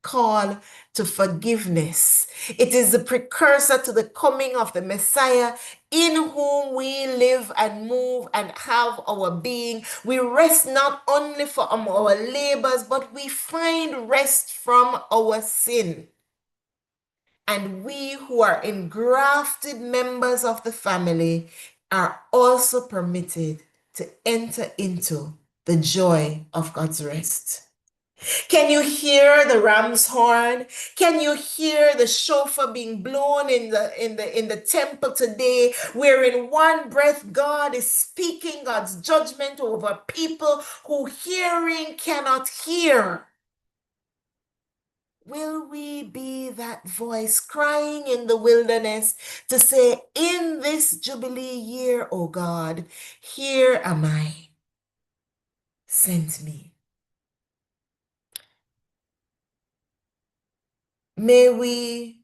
call to forgiveness. It is the precursor to the coming of the Messiah, in whom we live and move and have our being. We rest not only from our labors, but we find rest from our sin. And we who are engrafted members of the family are also permitted to enter into the joy of God's rest. Can you hear the ram's horn? Can you hear the shofar being blown in the temple today, where in one breath God is speaking God's judgment over people who hearing cannot hear? Will we be that voice crying in the wilderness to say, in this Jubilee year, O God, here am I, send me. May we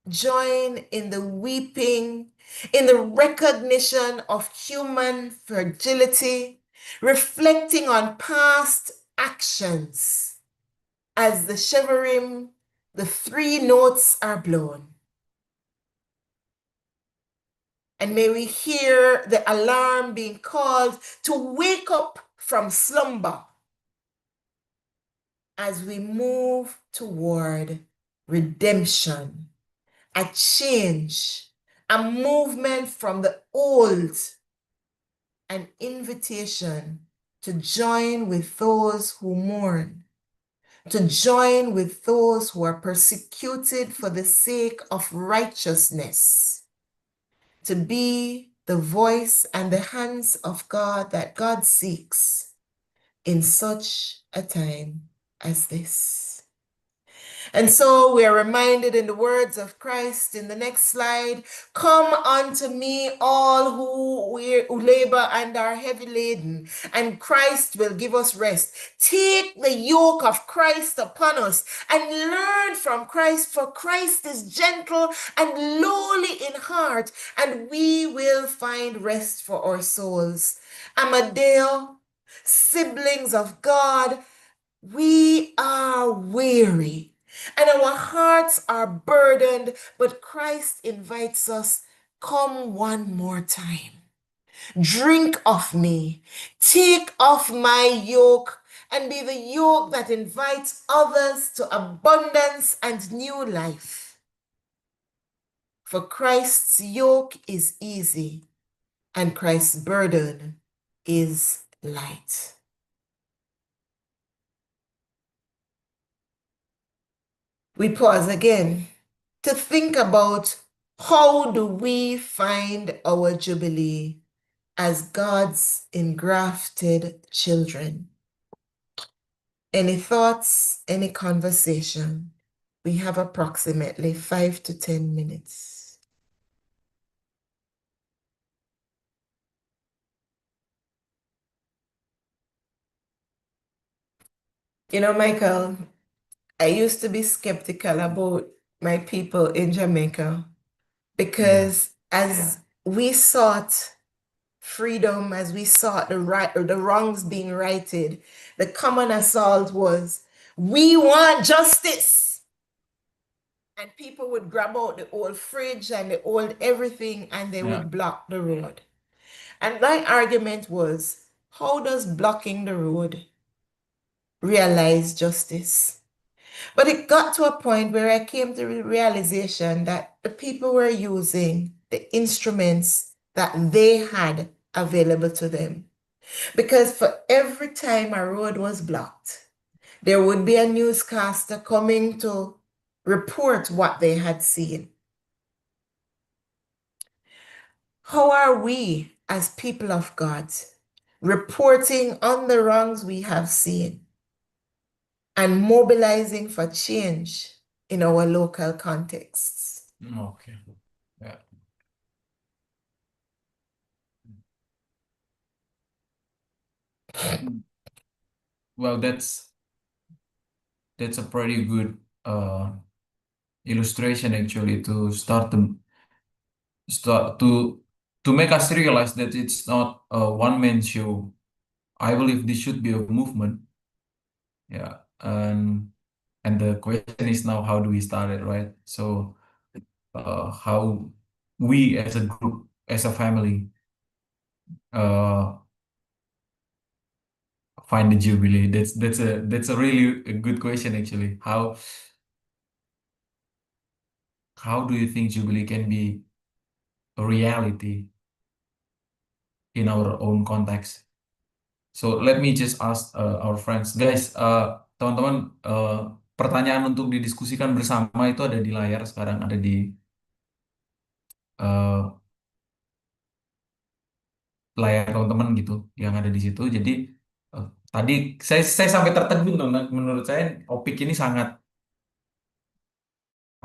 join in the weeping, in the recognition of human fragility, reflecting on past actions as the Shevarim, the 3 notes are blown. And may we hear the alarm being called to wake up from slumber as we move toward redemption, a change, a movement from the old, an invitation to join with those who mourn, to join with those who are persecuted for the sake of righteousness, to be the voice and the hands of God that God seeks in such a time as this. And so we are reminded in the words of Christ in the next slide, come unto me all who labor and are heavy laden, and Christ will give us rest. Take the yoke of Christ upon us and learn from Christ, for Christ is gentle and lowly in heart, and we will find rest for our souls. Amadeo, siblings of God, we are weary and our hearts are burdened, but Christ invites us, come one more time. Drink of me, take off my yoke, and be the yoke that invites others to abundance and new life. For Christ's yoke is easy, and Christ's burden is light. We pause again to think about, how do we find our Jubilee as God's engrafted children? Any thoughts, any conversation? We have approximately 5 to 10 minutes. You know, Michael, I used to be skeptical about my people in Jamaica because as we sought freedom, as we sought the right or the wrongs being righted, the common assault was, we want justice. And people would grab out the old fridge and the old everything and they Yeah. would block the road. And my argument was, how does blocking the road realize justice? But it got to a point where I came to the realization that the people were using the instruments that they had available to them. Because for every time a road was blocked, there would be a newscaster coming to report what they had seen. How are we, as people of God, reporting on the wrongs we have seen and mobilizing for change in our local contexts? Okay. Yeah. Well, that's a pretty good illustration actually to start to make us realize that it's not a one-man show. I believe this should be a movement. Yeah. And the question is now, how do we start it, right? So how we as a group, as a family, uh, find the Jubilee? That's a really a good question actually. How do you think Jubilee can be a reality in our own context? So let me just ask our friends, guys, teman-teman, pertanyaan untuk didiskusikan bersama itu ada di layar sekarang, ada di uh, layar teman-teman gitu, yang ada di situ. Jadi tadi saya sampai tertegun, teman. Menurut saya topik ini sangat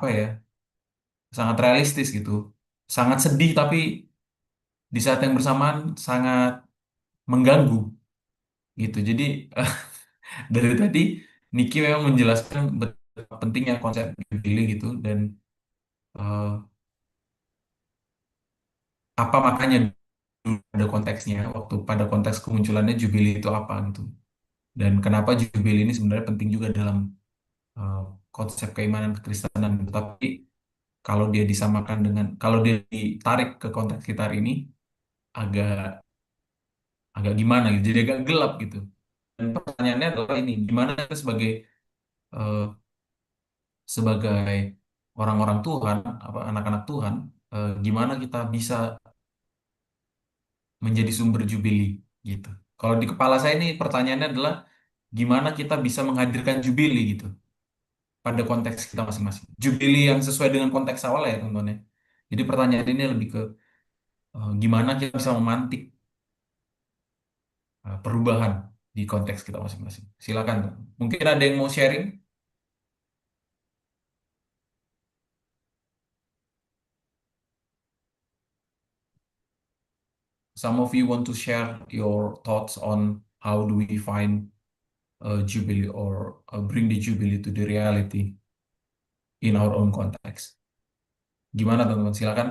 apa ya, sangat realistis gitu, sangat sedih tapi di saat yang bersamaan sangat mengganggu gitu. Jadi dari tadi Niki memang menjelaskan betapa pentingnya konsep Jubilee gitu dan eh, apa makanya pada konteksnya waktu pada konteks kemunculannya Jubilee itu apa gitu dan kenapa Jubilee ini sebenarnya penting juga dalam eh, konsep keimanan kekristenan gitu. Tapi kalau dia disamakan dengan kalau dia ditarik ke konteks kita hari ini agak agak gimana gitu jadi agak gelap gitu dan pertanyaannya adalah ini gimana kita eh, sebagai orang-orang Tuhan apa anak-anak Tuhan gimana kita bisa menjadi sumber Jubilee gitu. Kalau di kepala saya ini pertanyaannya adalah gimana kita bisa menghadirkan Jubilee gitu pada konteks kita masing-masing. Jubilee yang sesuai dengan konteks awal ya teman-teman ya. Jadi pertanyaan ini lebih ke gimana kita bisa memantik perubahan di konteks kita masing-masing. Silakan. Mungkin ada yang mau sharing? Some of you want to share your thoughts on how do we find Jubilee or bring the Jubilee to the reality in our own context. Gimana teman-teman? Silakan.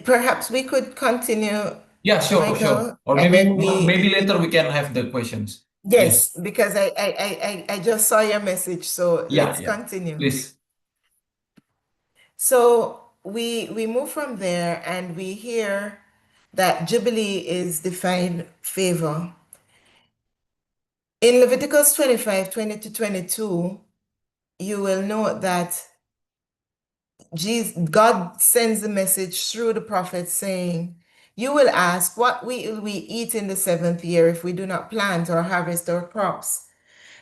Perhaps we could continue, Yeah, sure, Michael, sure. Or and then maybe later we can have the questions. yes, because I just saw your message, so let's continue. Please. So we move from there and we hear that Jubilee is defined favor. In Leviticus 25, 20 to 22, you will note that God sends a message through the prophet saying, you will ask, what will we eat in the 7th year if we do not plant or harvest our crops?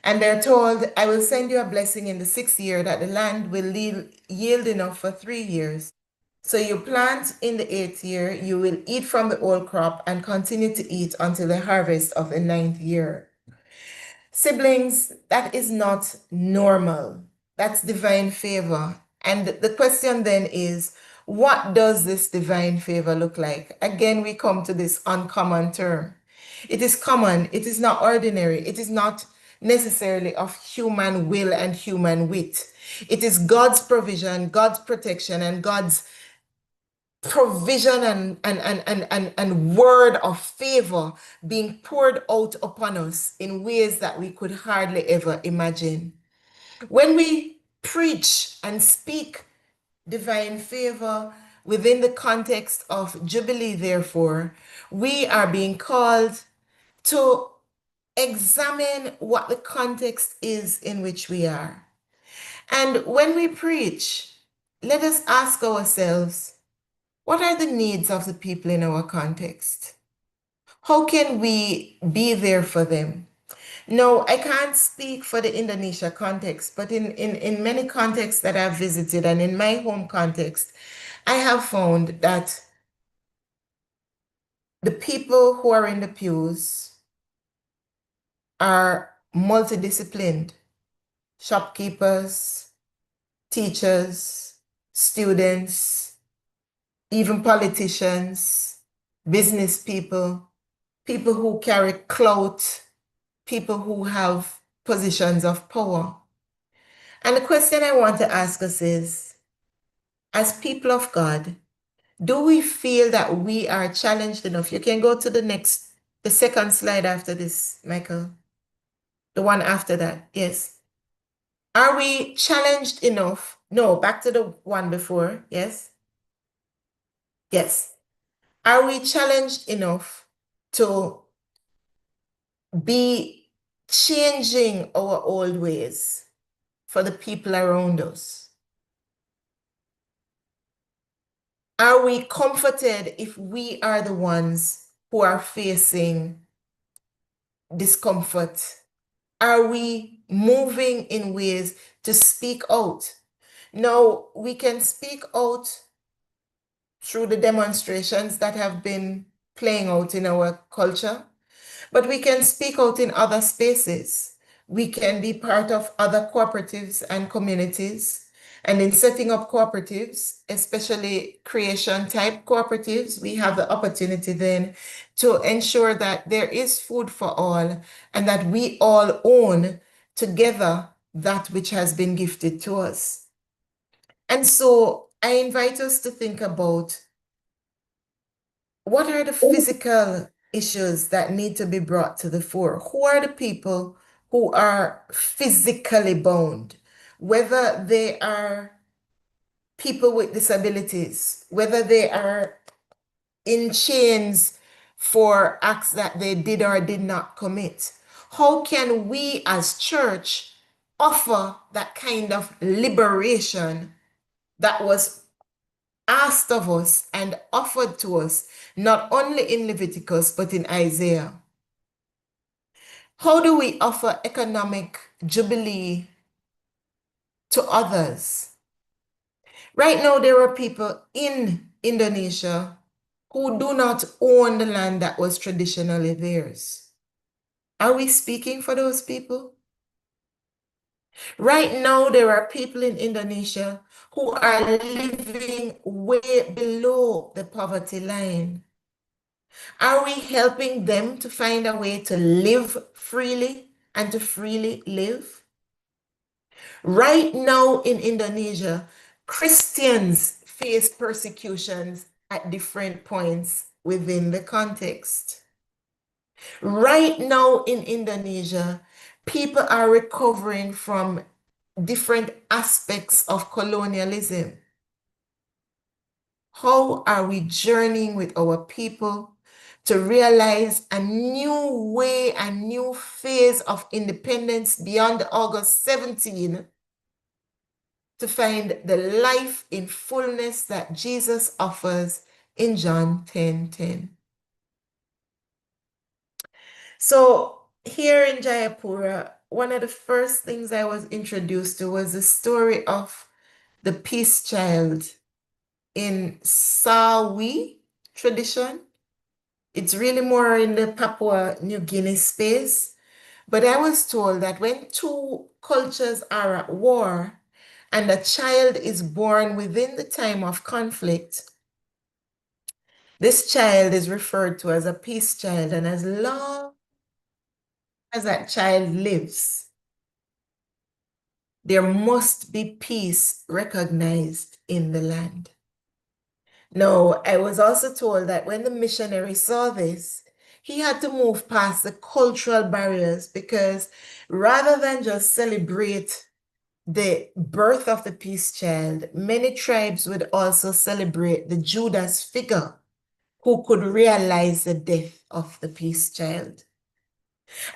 And they're told, I will send you a blessing in the 6th year that the land will yield enough for 3 years. So you plant in the 8th year, you will eat from the old crop and continue to eat until the harvest of the 9th year. Siblings, that is not normal. That's divine favor. And the question then is, what does this divine favor look like? Again, we come to this uncommon term. It is common. It is not ordinary. It is not necessarily of human will and human wit. It is God's provision, God's protection, and God's provision and word of favor being poured out upon us in ways that we could hardly ever imagine. When we preach and speak divine favor within the context of Jubilee, therefore, we are being called to examine what the context is in which we are. And when we preach, let us ask ourselves, what are the needs of the people in our context? How can we be there for them? No, I can't speak for the Indonesia context, but in many contexts that I've visited and in my home context, I have found that the people who are in the pews are multidisciplined: shopkeepers, teachers, students, even politicians, business people, people who carry clout, people who have positions of power. And the question I want to ask us is, as people of God, do we feel that we are challenged enough? You can go to the second slide after this, Michael. The one after that, yes. Are we challenged enough? No, back to the one before, yes? Yes. Are we challenged enough to be changing our old ways for the people around us? Are we comforted if we are the ones who are facing discomfort? Are we moving in ways to speak out? Now, we can speak out through the demonstrations that have been playing out in our culture, but we can speak out in other spaces. We can be part of other cooperatives and communities. And in setting up cooperatives, especially creation type cooperatives, we have the opportunity then to ensure that there is food for all and that we all own together that which has been gifted to us. And so I invite us to think about, what are the physical issues that need to be brought to the fore? Who are the people who are physically bound? Whether they are people with disabilities, whether they are in chains for acts that they did or did not commit. How can we as church offer that kind of liberation that was asked of us and offered to us, not only in Leviticus, but in Isaiah? How do we offer economic jubilee to others? Right now, there are people in Indonesia who do not own the land that was traditionally theirs. Are we speaking for those people? Right now, there are people in Indonesia who are living way below the poverty line. Are we helping them to find a way to live freely and to freely live? Right now in Indonesia, Christians face persecutions at different points within the context. Right now in Indonesia, people are recovering from different aspects of colonialism. How are we journeying with our people to realize a new way, a new phase of independence beyond August 17, to find the life in fullness that Jesus offers in John 10:10? So here in Jayapura, one of the first things I was introduced to was the story of the peace child in Sawi tradition. It's really more in the Papua New Guinea space. But I was told that when two cultures are at war and a child is born within the time of conflict, this child is referred to as a peace child. And as long as that child lives, there must be peace recognized in the land. Now, I was also told that when the missionary saw this, he had to move past the cultural barriers because rather than just celebrate the birth of the peace child, many tribes would also celebrate the Judas figure who could realize the death of the peace child.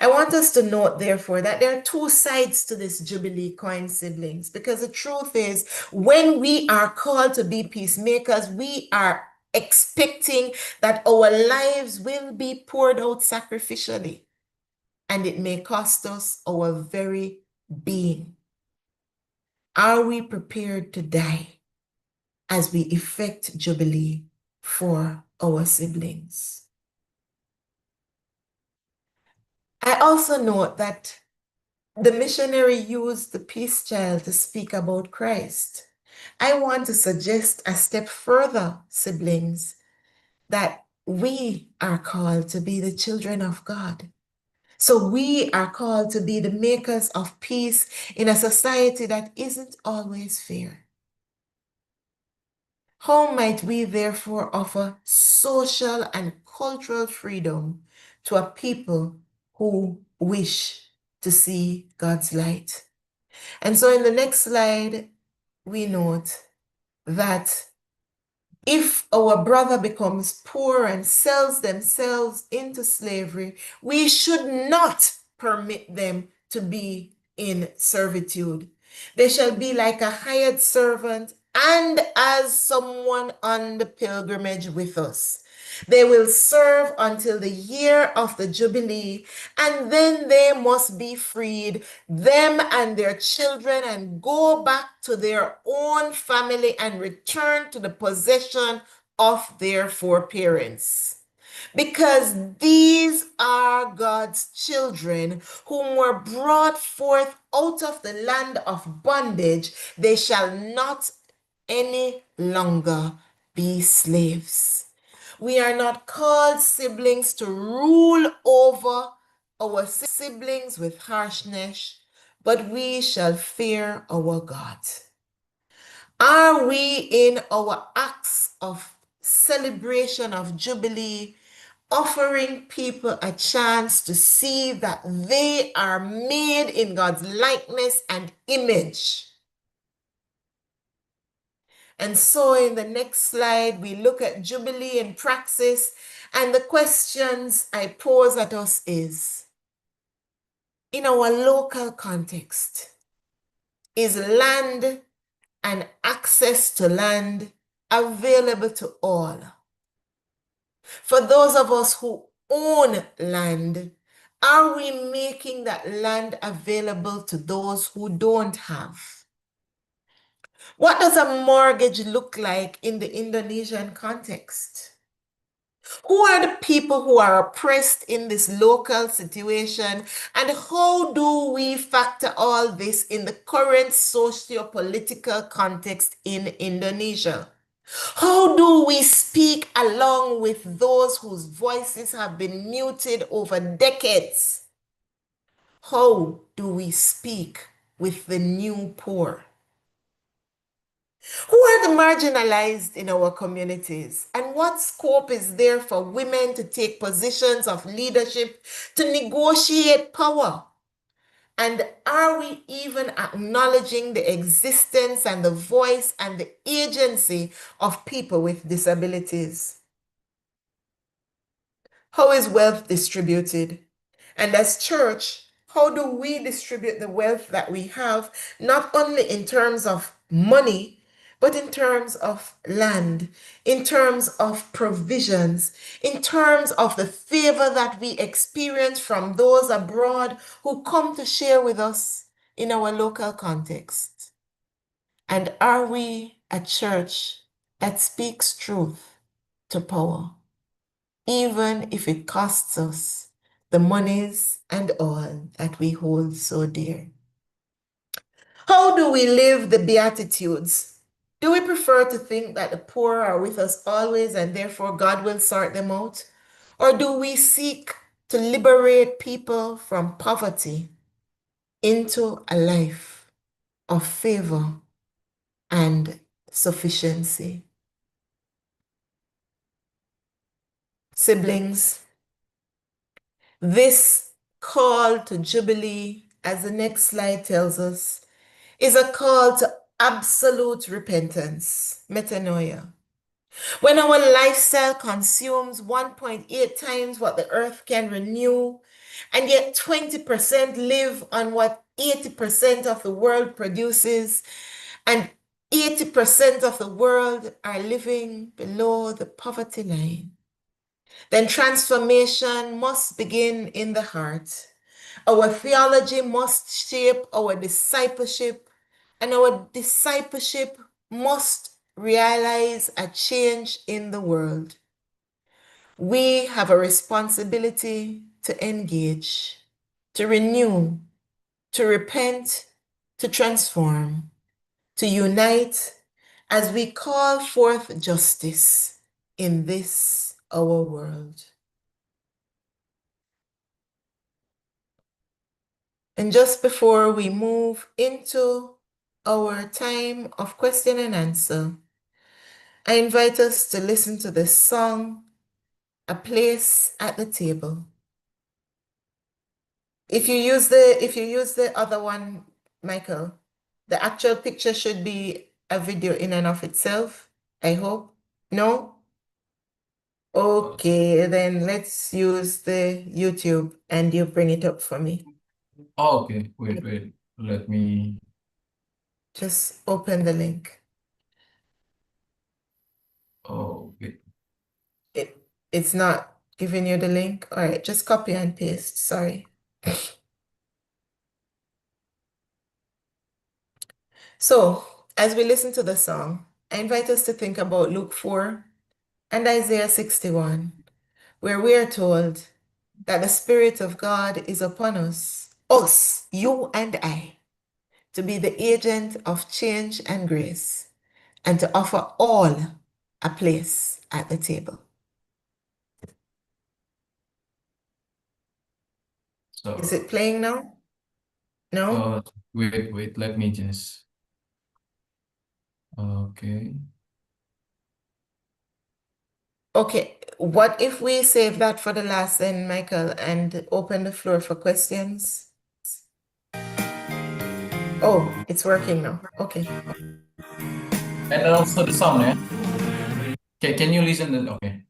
I want us to note, therefore, that there are two sides to this Jubilee coin, siblings, because the truth is, when we are called to be peacemakers, we are expecting that our lives will be poured out sacrificially, and it may cost us our very being. Are we prepared to die as we effect Jubilee for our siblings? I also note that the missionary used the peace child to speak about Christ. I want to suggest a step further, siblings, that we are called to be the children of God. So we are called to be the makers of peace in a society that isn't always fair. How might we therefore offer social and cultural freedom to a people who wish to see God's light? And so in the next slide, we note that if our brother becomes poor and sells themselves into slavery, we should not permit them to be in servitude. They shall be like a hired servant and as someone on the pilgrimage with us. They will serve until the year of the Jubilee, and then they must be freed, them and their children, and go back to their own family and return to the possession of their foreparents. Because these are God's children whom were brought forth out of the land of bondage. They shall not any longer be slaves. We are not called, siblings, to rule over our siblings with harshness, but we shall fear our God. Are we in our acts of celebration of Jubilee offering people a chance to see that they are made in God's likeness and image? And so in the next slide, we look at Jubilee in praxis, and the questions I pose at us is, in our local context, is land and access to land available to all? For those of us who own land, are we making that land available to those who don't have? What does a mortgage look like in the Indonesian context? Who are the people who are oppressed in this local situation, and how do we factor all this in the current socio-political context in Indonesia? How do we speak along with those whose voices have been muted over decades? How do we speak with the new poor? Who are the marginalized in our communities? And what scope is there for women to take positions of leadership, to negotiate power? And are we even acknowledging the existence and the voice and the agency of people with disabilities? How is wealth distributed? And as church, how do we distribute the wealth that we have, not only in terms of money, but in terms of land, in terms of provisions, in terms of the favor that we experience from those abroad who come to share with us in our local context? And are we a church that speaks truth to power, even if it costs us the monies and all that we hold so dear? How do we live the Beatitudes? Do we prefer to think that the poor are with us always and therefore God will sort them out? Or do we seek to liberate people from poverty into a life of favor and sufficiency. Siblings, this call to Jubilee, as the next slide tells us, is a call to absolute repentance, metanoia. When our lifestyle consumes 1.8 times what the earth can renew, and yet 20% live on what 80% of the world produces, and 80% of the world are living below the poverty line, then transformation must begin in the heart. Our theology must shape our discipleship, and our discipleship must realize a change in the world. We have a responsibility to engage, to renew, to repent, to transform, to unite as we call forth justice in this our world. And just before we move into our time of question and answer, I invite us to listen to this song, A Place at the Table. If you use the other one, Michael, the actual picture should be a video in and of itself, I hope. No? Okay, then let's use the YouTube and you bring it up for me. Oh, okay. Wait. Let me. Just open the link. Oh, wait. It's not giving you the link. All right, just copy and paste. Sorry. So, as we listen to the song, I invite us to think about Luke 4 and Isaiah 61, where we are told that the Spirit of God is upon us, you and I, to be the agent of change and grace, and to offer all a place at the table. Is So, it playing now? No? wait. Let me just. Okay. Okay, what if we save that for the last then, Michael, and open the floor for questions? Oh, it's working now. Okay. And also the song, yeah? Can you listen to okay.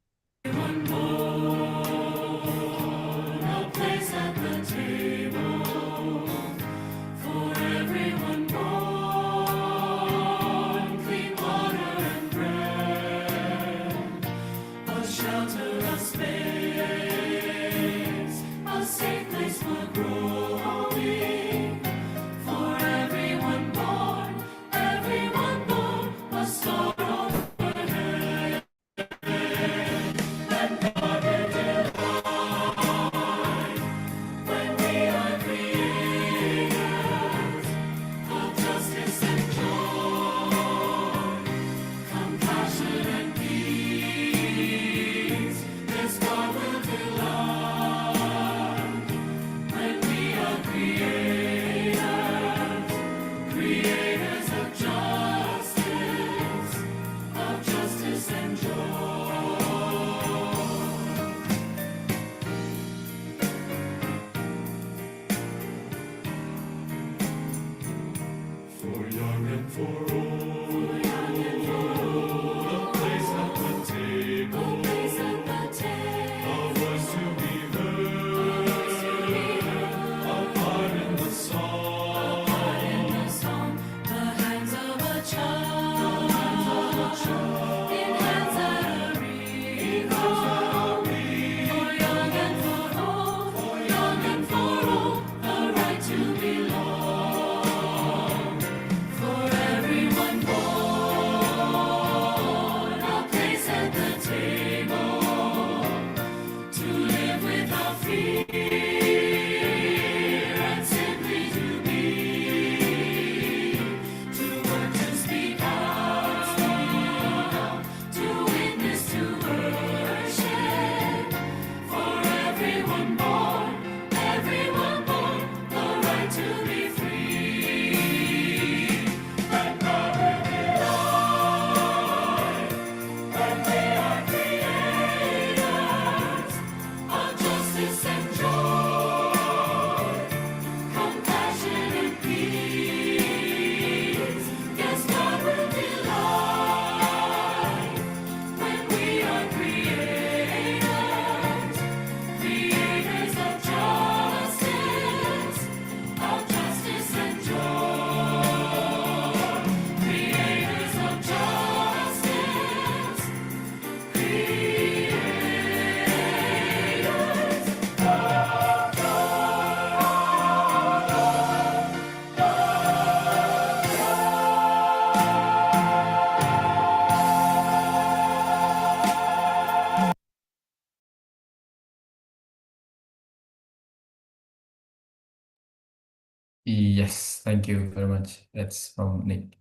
Thank you very much. That's from Nick.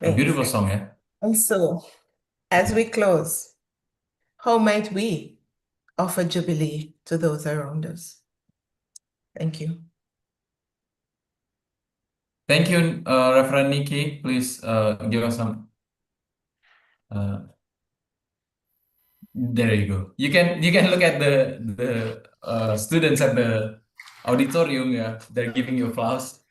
A Thanks. beautiful song, yeah. And so, as we close, how might we offer Jubilee to those around us? Thank you. Thank you, Reverend Nikki. Please give us some. There you go. You can look at the students at the auditorium. Yeah, they're giving you flowers.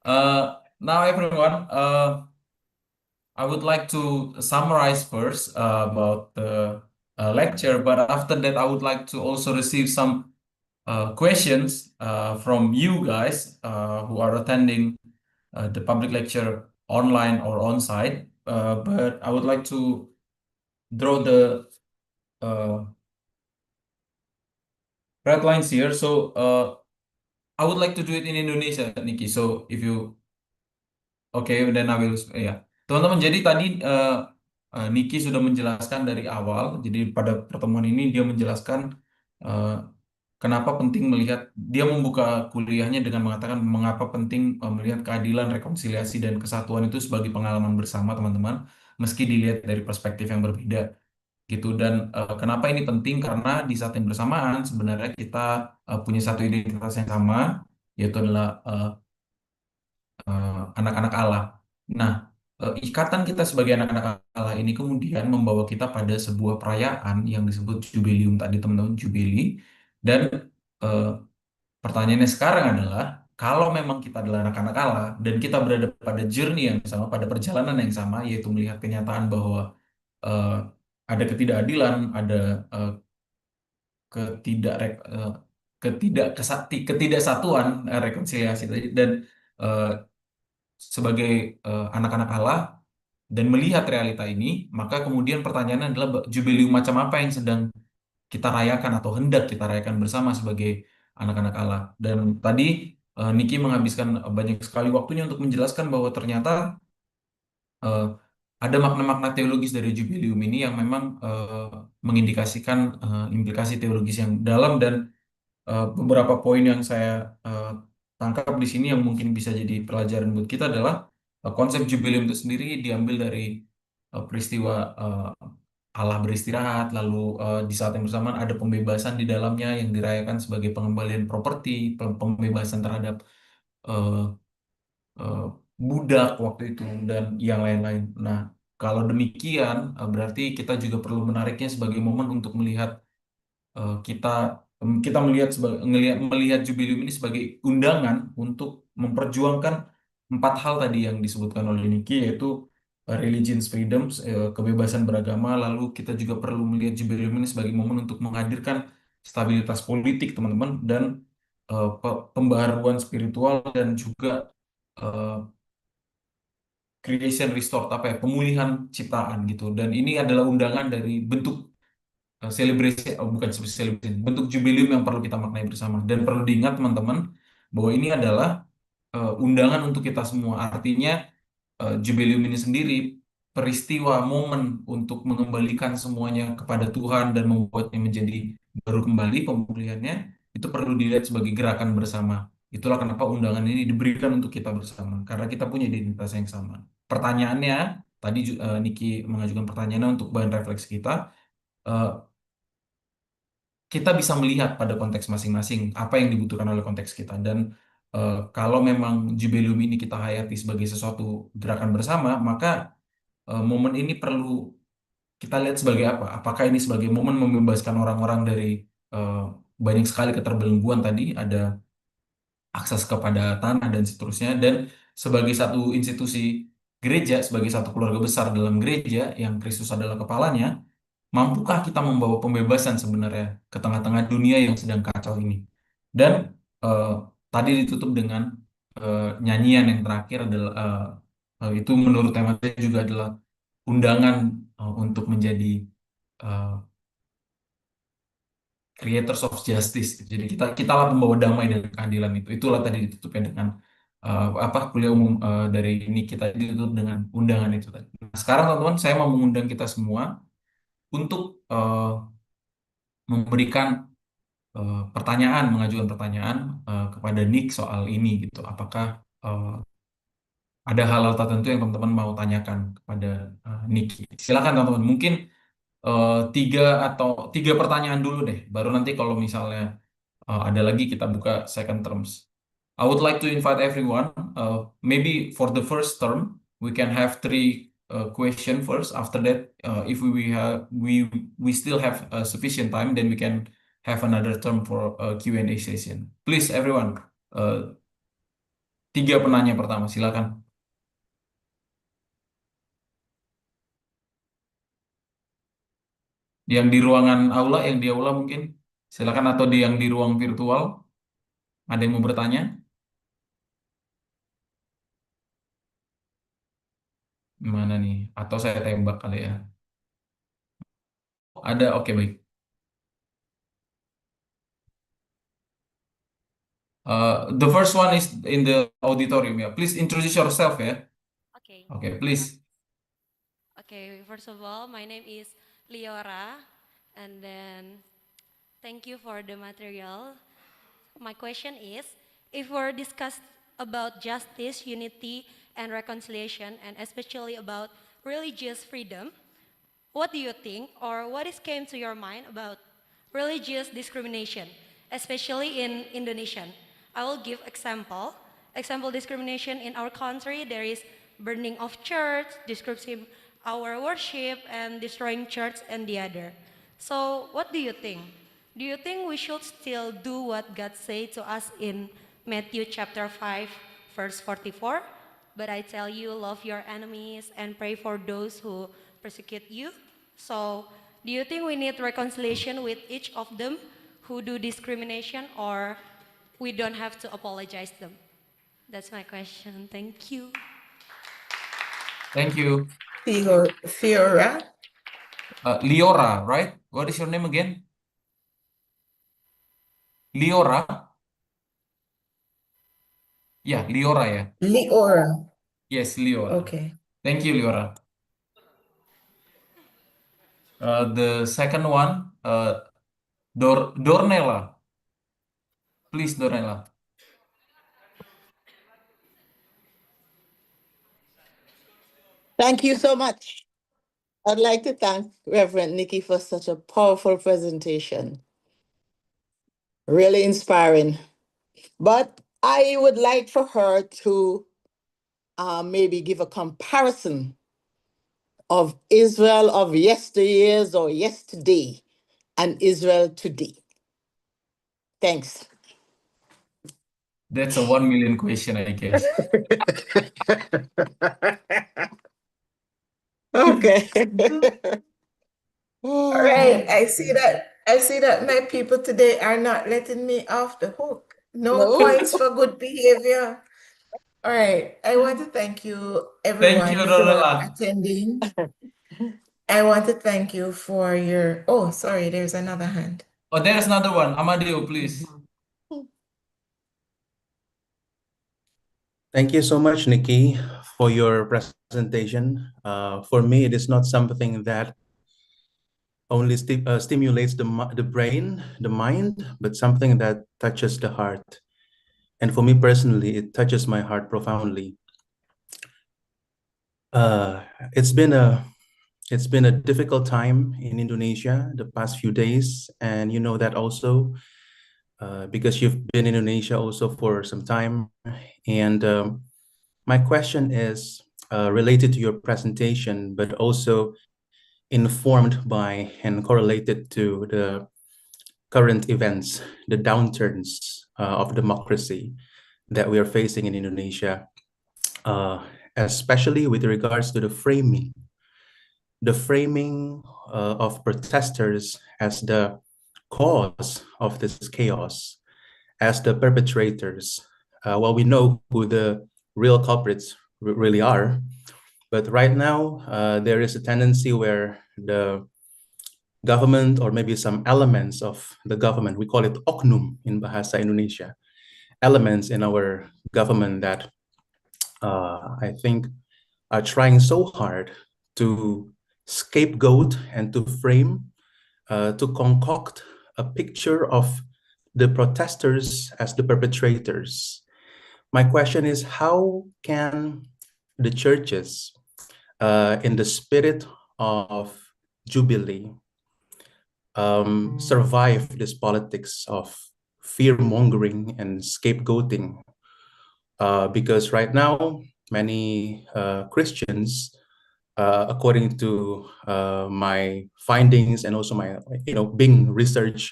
Now everyone, I would like to summarize first about the lecture, but after that, I would like to also receive some questions from you guys who are attending the public lecture online or on-site. But I would like to draw the uh, red lines here. So I would like to do it in Indonesia, Niki. So if you oke, dan Nabil, ya. Teman-teman, jadi tadi Niki sudah menjelaskan dari awal. Jadi pada pertemuan ini dia menjelaskan eh, kenapa penting melihat, dia membuka kuliahnya dengan mengatakan mengapa penting melihat keadilan, rekonsiliasi, dan kesatuan itu sebagai pengalaman bersama, teman-teman, meski dilihat dari perspektif yang berbeda. Gitu. Dan kenapa ini penting? Karena di saat yang bersamaan sebenarnya kita punya satu identitas yang sama, yaitu adalah anak-anak Allah. Nah, ikatan kita sebagai anak-anak Allah ini kemudian membawa kita pada sebuah perayaan yang disebut Jubileum tadi, teman-teman, Jubilee. Dan eh, pertanyaannya sekarang adalah, kalau memang kita adalah anak-anak Allah dan kita berada pada journey yang sama, pada perjalanan yang sama, yaitu melihat kenyataan bahwa eh, ada ketidakadilan, ada eh, ketidak eh, ketidaksatuan, rekonsiliasi tadi, dan eh, sebagai anak-anak Allah dan melihat realita ini, maka kemudian pertanyaannya adalah jubileum macam apa yang sedang kita rayakan atau hendak kita rayakan bersama sebagai anak-anak Allah. Dan tadi Niki menghabiskan banyak sekali waktunya untuk menjelaskan bahwa ternyata eh, ada makna-makna teologis dari jubileum ini yang memang mengindikasikan implikasi teologis yang dalam. Dan beberapa poin yang saya tangkap di sini yang mungkin bisa jadi pelajaran buat kita adalah konsep jubileum itu sendiri diambil dari peristiwa Allah beristirahat, lalu di saat yang bersamaan ada pembebasan di dalamnya yang dirayakan sebagai pengembalian properti, pembebasan terhadap eh, eh, budak waktu itu, dan yang lain-lain. Nah, kalau demikian berarti kita juga perlu menariknya sebagai momen untuk melihat kita kita melihat melihat jubileum ini sebagai undangan untuk memperjuangkan empat hal tadi yang disebutkan oleh Niki, yaitu religious freedoms, kebebasan beragama. Lalu kita juga perlu melihat jubileum ini sebagai momen untuk menghadirkan stabilitas politik, teman-teman, dan pembaharuan spiritual, dan juga eh, creation restore, apa ya, pemulihan ciptaan gitu. Dan ini adalah undangan dari bentuk selebrasi, bukan selebrasi, bentuk jubileum yang perlu kita maknai bersama. Dan perlu diingat, teman-teman, bahwa ini adalah undangan untuk kita semua. Artinya jubileum ini sendiri peristiwa, momen untuk mengembalikan semuanya kepada Tuhan dan membuatnya menjadi baru kembali, pemulihannya itu perlu dilihat sebagai gerakan bersama. Itulah kenapa undangan ini diberikan untuk kita bersama, karena kita punya identitas yang sama. Pertanyaannya tadi, Niki mengajukan pertanyaannya untuk bahan refleksi kita. eh, kita bisa melihat pada konteks masing-masing apa yang dibutuhkan oleh konteks kita. Dan kalau memang jubileum ini kita hayati sebagai sesuatu gerakan bersama, maka momen ini perlu kita lihat sebagai apa? Apakah ini sebagai momen membebaskan orang-orang dari eh, banyak sekali keterbelengguan tadi, ada akses kepada tanah dan seterusnya, dan sebagai satu institusi gereja, sebagai satu keluarga besar dalam gereja yang Kristus adalah kepalanya, mampukah kita membawa pembebasan sebenarnya ke tengah-tengah dunia yang sedang kacau ini? Dan eh, tadi ditutup dengan nyanyian yang terakhir adalah itu menurut tema saya juga adalah undangan untuk menjadi eh, creators of justice. Jadi kita lah pembawa damai dan keadilan itu. Itulah tadi ditutupnya dengan apa, kuliah umum dari ini kita ditutup dengan undangan itu tadi. Nah, sekarang teman-teman, saya mau mengundang kita semua untuk memberikan pertanyaan, mengajukan pertanyaan kepada Nick soal ini gitu. Apakah uh, ada hal-hal tertentu yang teman-teman mau tanyakan kepada Niki. Silakan teman-teman. Mungkin tiga pertanyaan dulu deh. Baru nanti kalau misalnya ada lagi kita buka second terms. I would like to invite everyone. Maybe for the first term, we can have three question first. After that, if we still have sufficient time, then we can have another term for Q&A session. Please, everyone. Tiga penanya pertama, silakan. Yang di ruangan aula, yang di aula mungkin, silakan, atau yang di ruang virtual, ada yang mau bertanya? Mana nih? Atau saya tembak kali ya? Ada, oke baik. The first one is in the auditorium ya. Please introduce yourself ya. Okay. Oke, please. Okay, first of all, my name is Liora, and then thank you for the material. My question is, if we're discussed about justice, unity, and reconciliation, and especially about religious freedom, what do you think, or what is came to your mind about religious discrimination, especially in Indonesian? I will give example. Example discrimination in our country, there is burning of church, describing our worship, and destroying church and the other. So what do you think? Do you think we should still do what God said to us in Matthew chapter 5, verse 44? But I tell you, love your enemies and pray for those who persecute you. So, do you think we need reconciliation with each of them who do discrimination, or we don't have to apologize them? That's my question. Thank you. Thank you. Fiora. Liora, right? What is your name again? Liora? Ya, Liora ya. Liora. Yes, Liora. Okay. Thank you, Liora. The second one, Dornella. Please, Dornella. Thank you so much. I'd like to thank Reverend Nikki for such a powerful presentation. Really inspiring. But I would like for her to maybe give a comparison of Israel of yesteryears or yesterday and Israel today. Thanks. That's a 1 million question, I guess. Okay. All right. I see that my people today are not letting me off the hook. No No. points for good behavior. All right. I want to thank you, everyone, Thank you, for Dornella. attending. I want to thank you for your. Oh, sorry. There's another hand. Oh, there's another one. Amadeo, please. Thank you so much, Nikki, for your presentation. For me, it is not something that only stimulates the brain, the mind, but something that touches the heart. And for me personally, it touches my heart profoundly. It's been a difficult time in Indonesia the past few days, and you know that also because you've been in Indonesia also for some time. And my question is related to your presentation, but also informed by and correlated to the current events, the downturns of democracy that we are facing in Indonesia, especially with regards to the framing of protesters as the cause of this chaos, as the perpetrators. Well, we know who the real culprits really are, but right now there is a tendency where the government, or maybe some elements of the government, we call it oknum in Bahasa Indonesia, elements in our government that I think are trying so hard to scapegoat and to frame, to concoct a picture of the protesters as the perpetrators. My question is, how can the churches, in the spirit of Jubilee, survive this politics of fear mongering and scapegoating? Because right now, many Christians, according to my findings and also my Bing research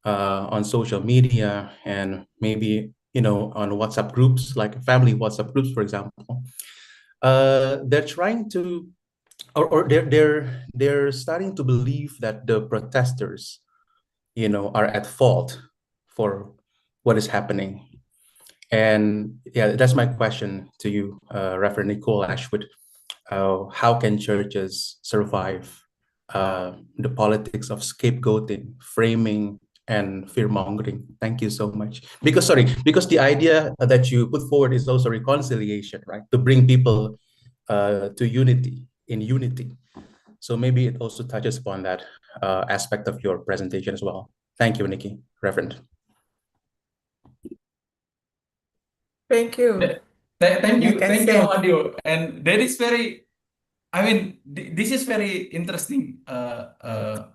on social media and maybe on WhatsApp groups, like family WhatsApp groups, for example, they're trying to, or they're starting to believe that the protesters, are at fault for what is happening. And yeah, that's my question to you, Reverend Nicole Ashwood. How can churches survive the politics of scapegoating, framing, and fear mongering? Thank you so much. Because the idea that you put forward is also reconciliation, right? To bring people to unity, in unity. So maybe it also touches upon that aspect of your presentation as well. Thank you, Nikki, Reverend. Thank you. Thank you, Like I said, Adio. And that is very, I mean, this is very interesting time,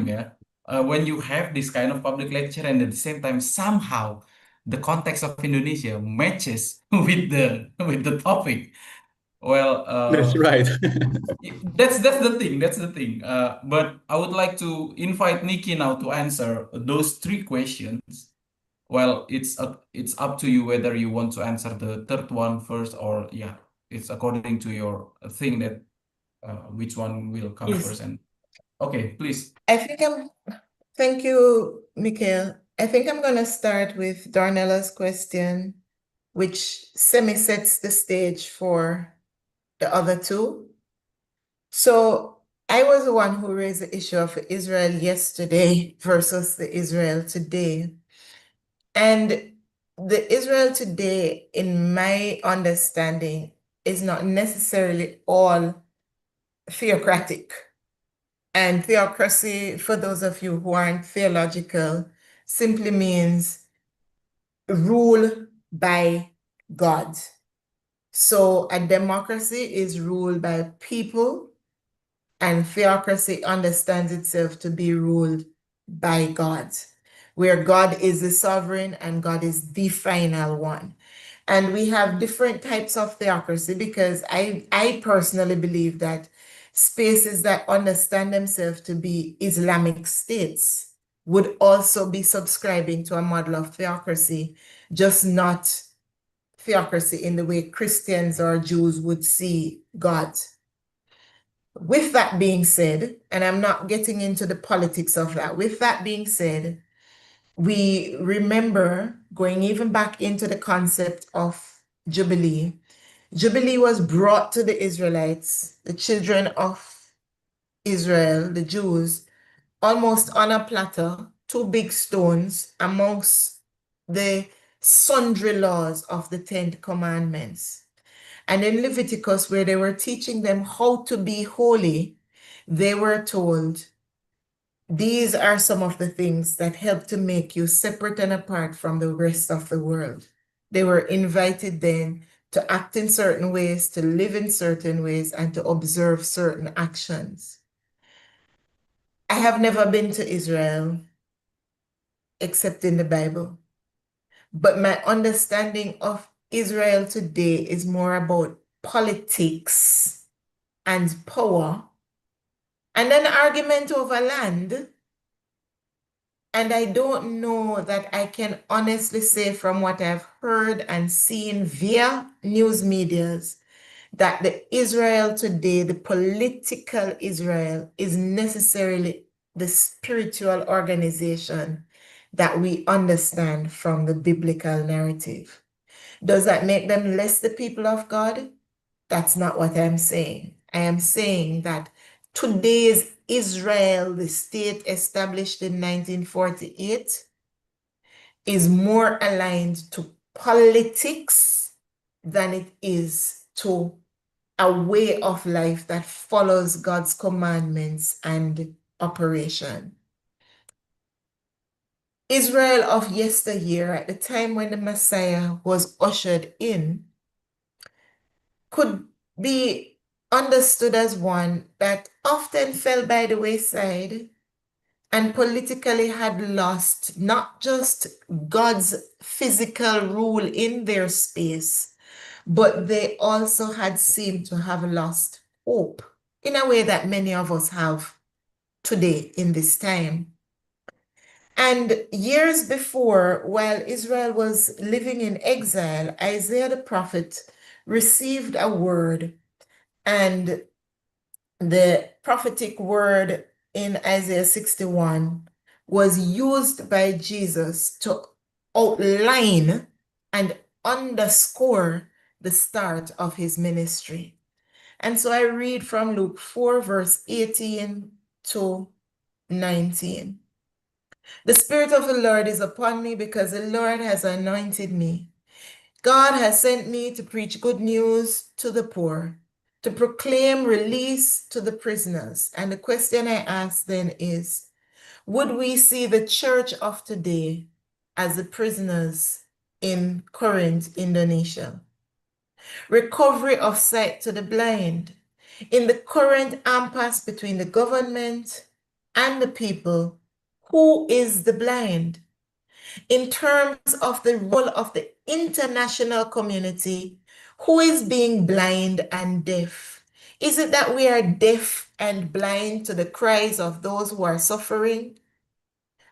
yeah. When you have this kind of public lecture and at the same time somehow the context of Indonesia matches with the topic. Well, That's right. that's the thing. That's the thing. But I would like to invite Nikki now to answer those three questions. Well, it's up to you whether you want to answer the third one first, or yeah, it's according to your thing that which one will come yes. first. And okay, please. Thank you, Mikhail. I think I'm going to start with Darnella's question, which sets the stage for the other two. So I was the one who raised the issue of Israel yesterday versus the Israel today. And the Israel today, in my understanding, is not necessarily all theocratic. And theocracy, for those of you who aren't theological, simply means rule by God. So a democracy is ruled by people, and theocracy understands itself to be ruled by God, where God is the sovereign and God is the final one. And we have different types of theocracy because I personally believe that spaces that understand themselves to be Islamic states would also be subscribing to a model of theocracy, just not theocracy in the way Christians or Jews would see God. With that being said, and I'm not getting into the politics of that, with that being said, we remember going even back into the concept of Jubilee. Jubilee was brought to the Israelites, the children of Israel, the Jews, almost on a platter, two big stones amongst the sundry laws of the 10 commandments. And in Leviticus, where they were teaching them how to be holy, they were told, these are some of the things that help to make you separate and apart from the rest of the world. They were invited then to act in certain ways, to live in certain ways, and to observe certain actions. I have never been to Israel except in the Bible, but my understanding of Israel today is more about politics and power and an argument over land. And I don't know that I can honestly say from what I've heard and seen via news medias that the Israel today, the political Israel, is necessarily the spiritual organization that we understand from the biblical narrative. Does that make them less the people of God? That's not what I'm saying. I am saying that today's Israel, the state established in 1948, is more aligned to politics than it is to a way of life that follows God's commandments and operation. Israel of yesteryear, at the time when the Messiah was ushered in, could be understood as one that often fell by the wayside and politically had lost not just God's physical rule in their space, but they also had seemed to have lost hope in a way that many of us have today in this time. And years before, while Israel was living in exile, Isaiah the prophet received a word, and the prophetic word in Isaiah 61 was used by Jesus to outline and underscore the start of his ministry. And so I read from Luke 4, verse 18 to 19. The Spirit of the Lord is upon me because the Lord has anointed me. God has sent me to preach good news to the poor, to proclaim release to the prisoners. And the question I ask then is, would we see the church of today as the prisoners in Corinth, Indonesia? Recovery of sight to the blind. In the current impasse between the government and the people, who is the blind? In terms of the role of the international community, who is being blind and deaf? Is it that we are deaf and blind to the cries of those who are suffering?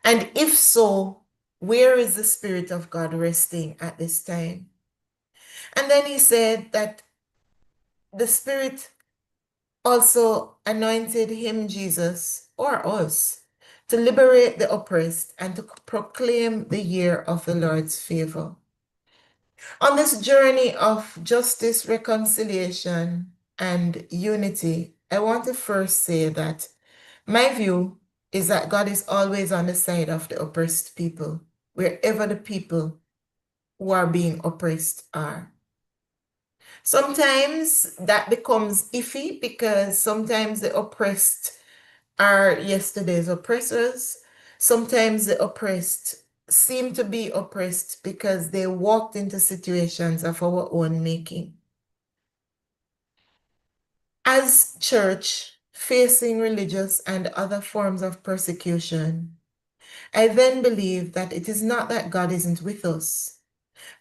And if so, where is the Spirit of God resting at this time? And then he said that the Spirit also anointed him, Jesus, or us, to liberate the oppressed and to proclaim the year of the Lord's favor. On this journey of justice, reconciliation, and unity, I want to first say that my view is that God is always on the side of the oppressed people, wherever the people who are being oppressed are. Sometimes that becomes iffy because sometimes the oppressed are yesterday's oppressors. Sometimes the oppressed seem to be oppressed because they walked into situations of our own making. As church facing religious and other forms of persecution, I then believe that it is not that God isn't with us,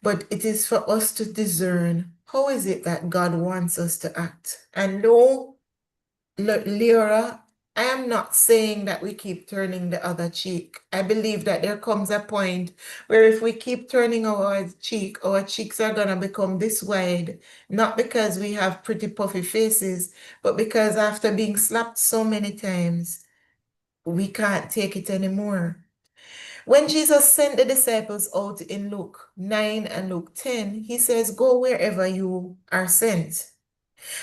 but it is for us to discern how is it that God wants us to act. And no, Leora, I am not saying that we keep turning the other cheek. I believe that there comes a point where if we keep turning our cheeks are going to become this wide, not because we have pretty puffy faces, but because after being slapped so many times, we can't take it anymore. When Jesus sent the disciples out in Luke 9 and Luke 10, he says, go wherever you are sent.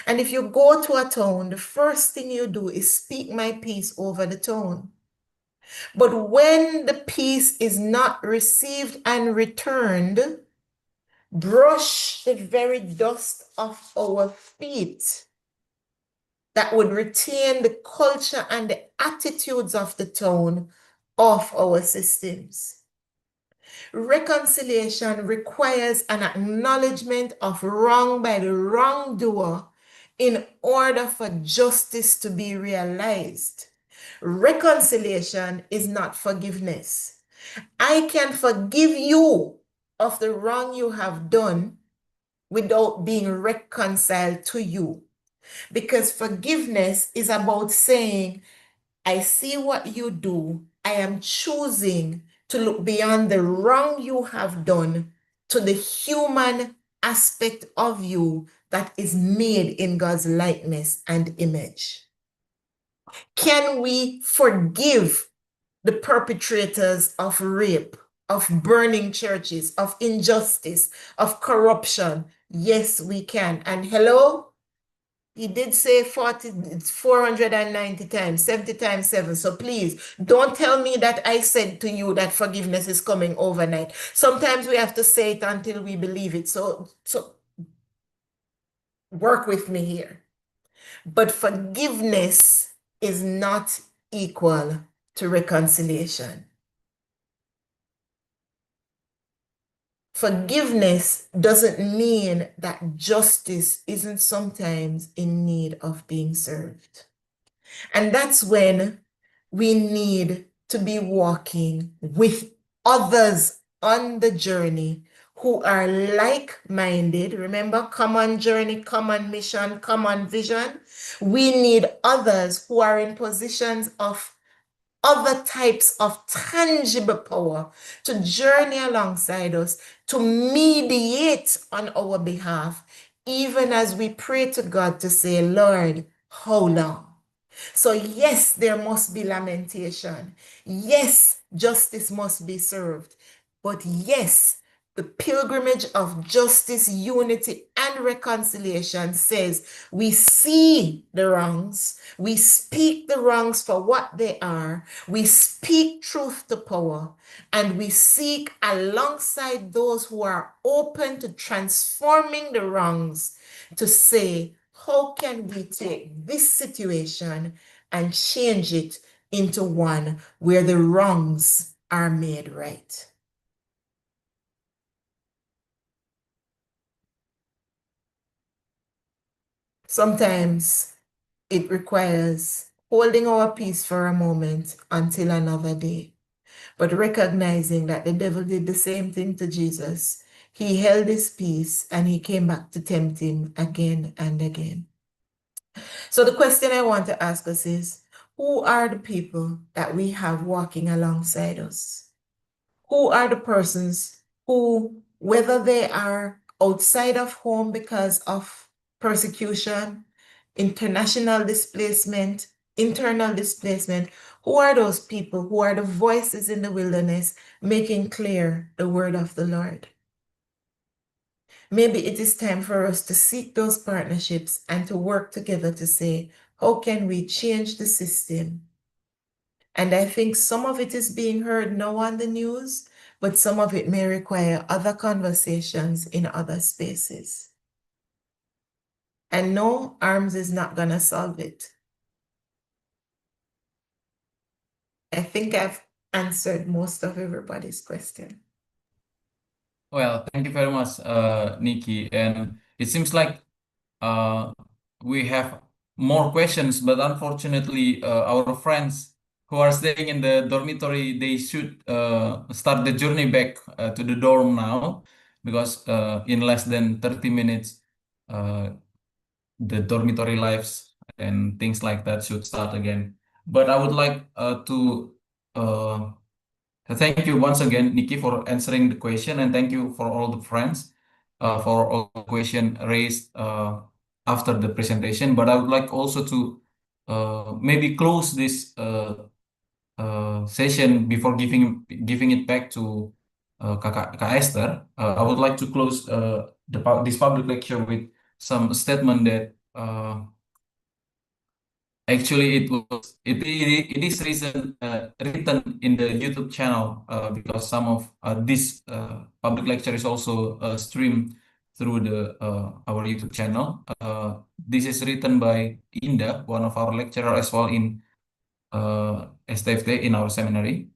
And if you go to a town, the first thing you do is speak my peace over the town. But when the peace is not received and returned, brush the very dust off our feet that would retain the culture and the attitudes of the town off our systems. Reconciliation requires an acknowledgement of wrong by the wrongdoer in order for justice to be realized. Reconciliation is not forgiveness. I can forgive you of the wrong you have done without being reconciled to you. Because forgiveness is about saying, I see what you do. I am choosing to look beyond the wrong you have done to the human aspect of you that is made in God's likeness and image. Can we forgive the perpetrators of rape, of burning churches, of injustice, of corruption? Yes, we can. And hello? He did say 490 times, 70 times 7. So please, don't tell me that I said to you that forgiveness is coming overnight. Sometimes we have to say it until we believe it. So work with me here. But forgiveness is not equal to reconciliation. Forgiveness doesn't mean that justice isn't sometimes in need of being served. And that's when we need to be walking with others on the journey who are like-minded. Remember, common journey, common mission, common vision. We need others who are in positions of other types of tangible power to journey alongside us, to mediate on our behalf, even as we pray to God to say, Lord, how long? So, yes, there must be lamentation. Yes, justice must be served. But yes, the pilgrimage of justice, unity, and reconciliation says we see the wrongs, we speak the wrongs for what they are, we speak truth to power, and we seek alongside those who are open to transforming the wrongs to say, how can we take this situation and change it into one where the wrongs are made right? Sometimes it requires holding our peace for a moment until another day, but recognizing that the devil did the same thing to Jesus. He held his peace and he came back to tempt him again and again. So the question I want to ask us is, who are the people that we have walking alongside us? Who are the persons who, whether they are outside of home because of persecution, international displacement, internal displacement, who are those people who are the voices in the wilderness making clear the word of the Lord? Maybe it is time for us to seek those partnerships and to work together to say, how can we change the system? And I think some of it is being heard now on the news, but some of it may require other conversations in other spaces. And no, arms is not going to solve it. I think I've answered most of everybody's question. Well, thank you very much, Nikki. And it seems like we have more questions, but unfortunately, our friends who are staying in the dormitory, they should start the journey back to the dorm now, because in less than 30 minutes, the dormitory lives and things like that should start again. But I would like to thank you once again, Nikki, for answering the question, and thank you for all the friends for all the question raised after the presentation. But I would like also to maybe close this session before giving it back to Kak Esther. I would like to close this public lecture with some statement that actually it is written in the YouTube channel because some of this public lecture is also streamed through the our YouTube channel. This is written by Inda, one of our lecturer as well in STFT in our seminary.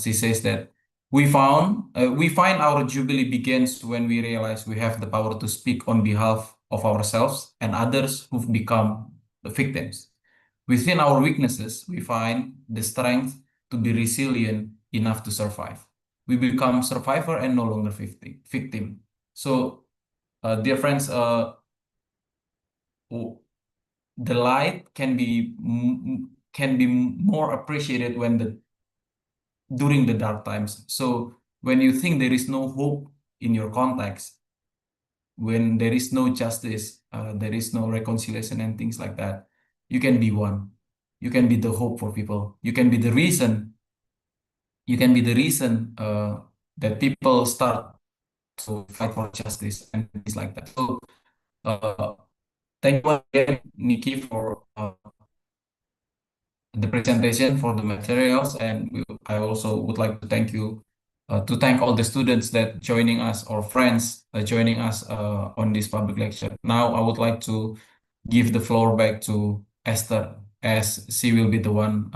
She says that we find our jubilee begins when we realize we have the power to speak on behalf of ourselves and others who've become the victims. Within our weaknesses, we find the strength to be resilient enough to survive. We become survivor and no longer victim. So, dear friends, the light can be more appreciated during the dark times. So, when you think there is no hope in your context, when there is no justice, there is no reconciliation and things like that, you can be one. You can be the hope for people. You can be the reason. You can be the reason that people start to fight for justice and things like that. So, thank you again, Nikki, for the presentation, for the materials, and I also would like to thank you to thank all the students that joining us or friends joining us on this public lecture. Now I would like to give the floor back to Esther, as she will be the one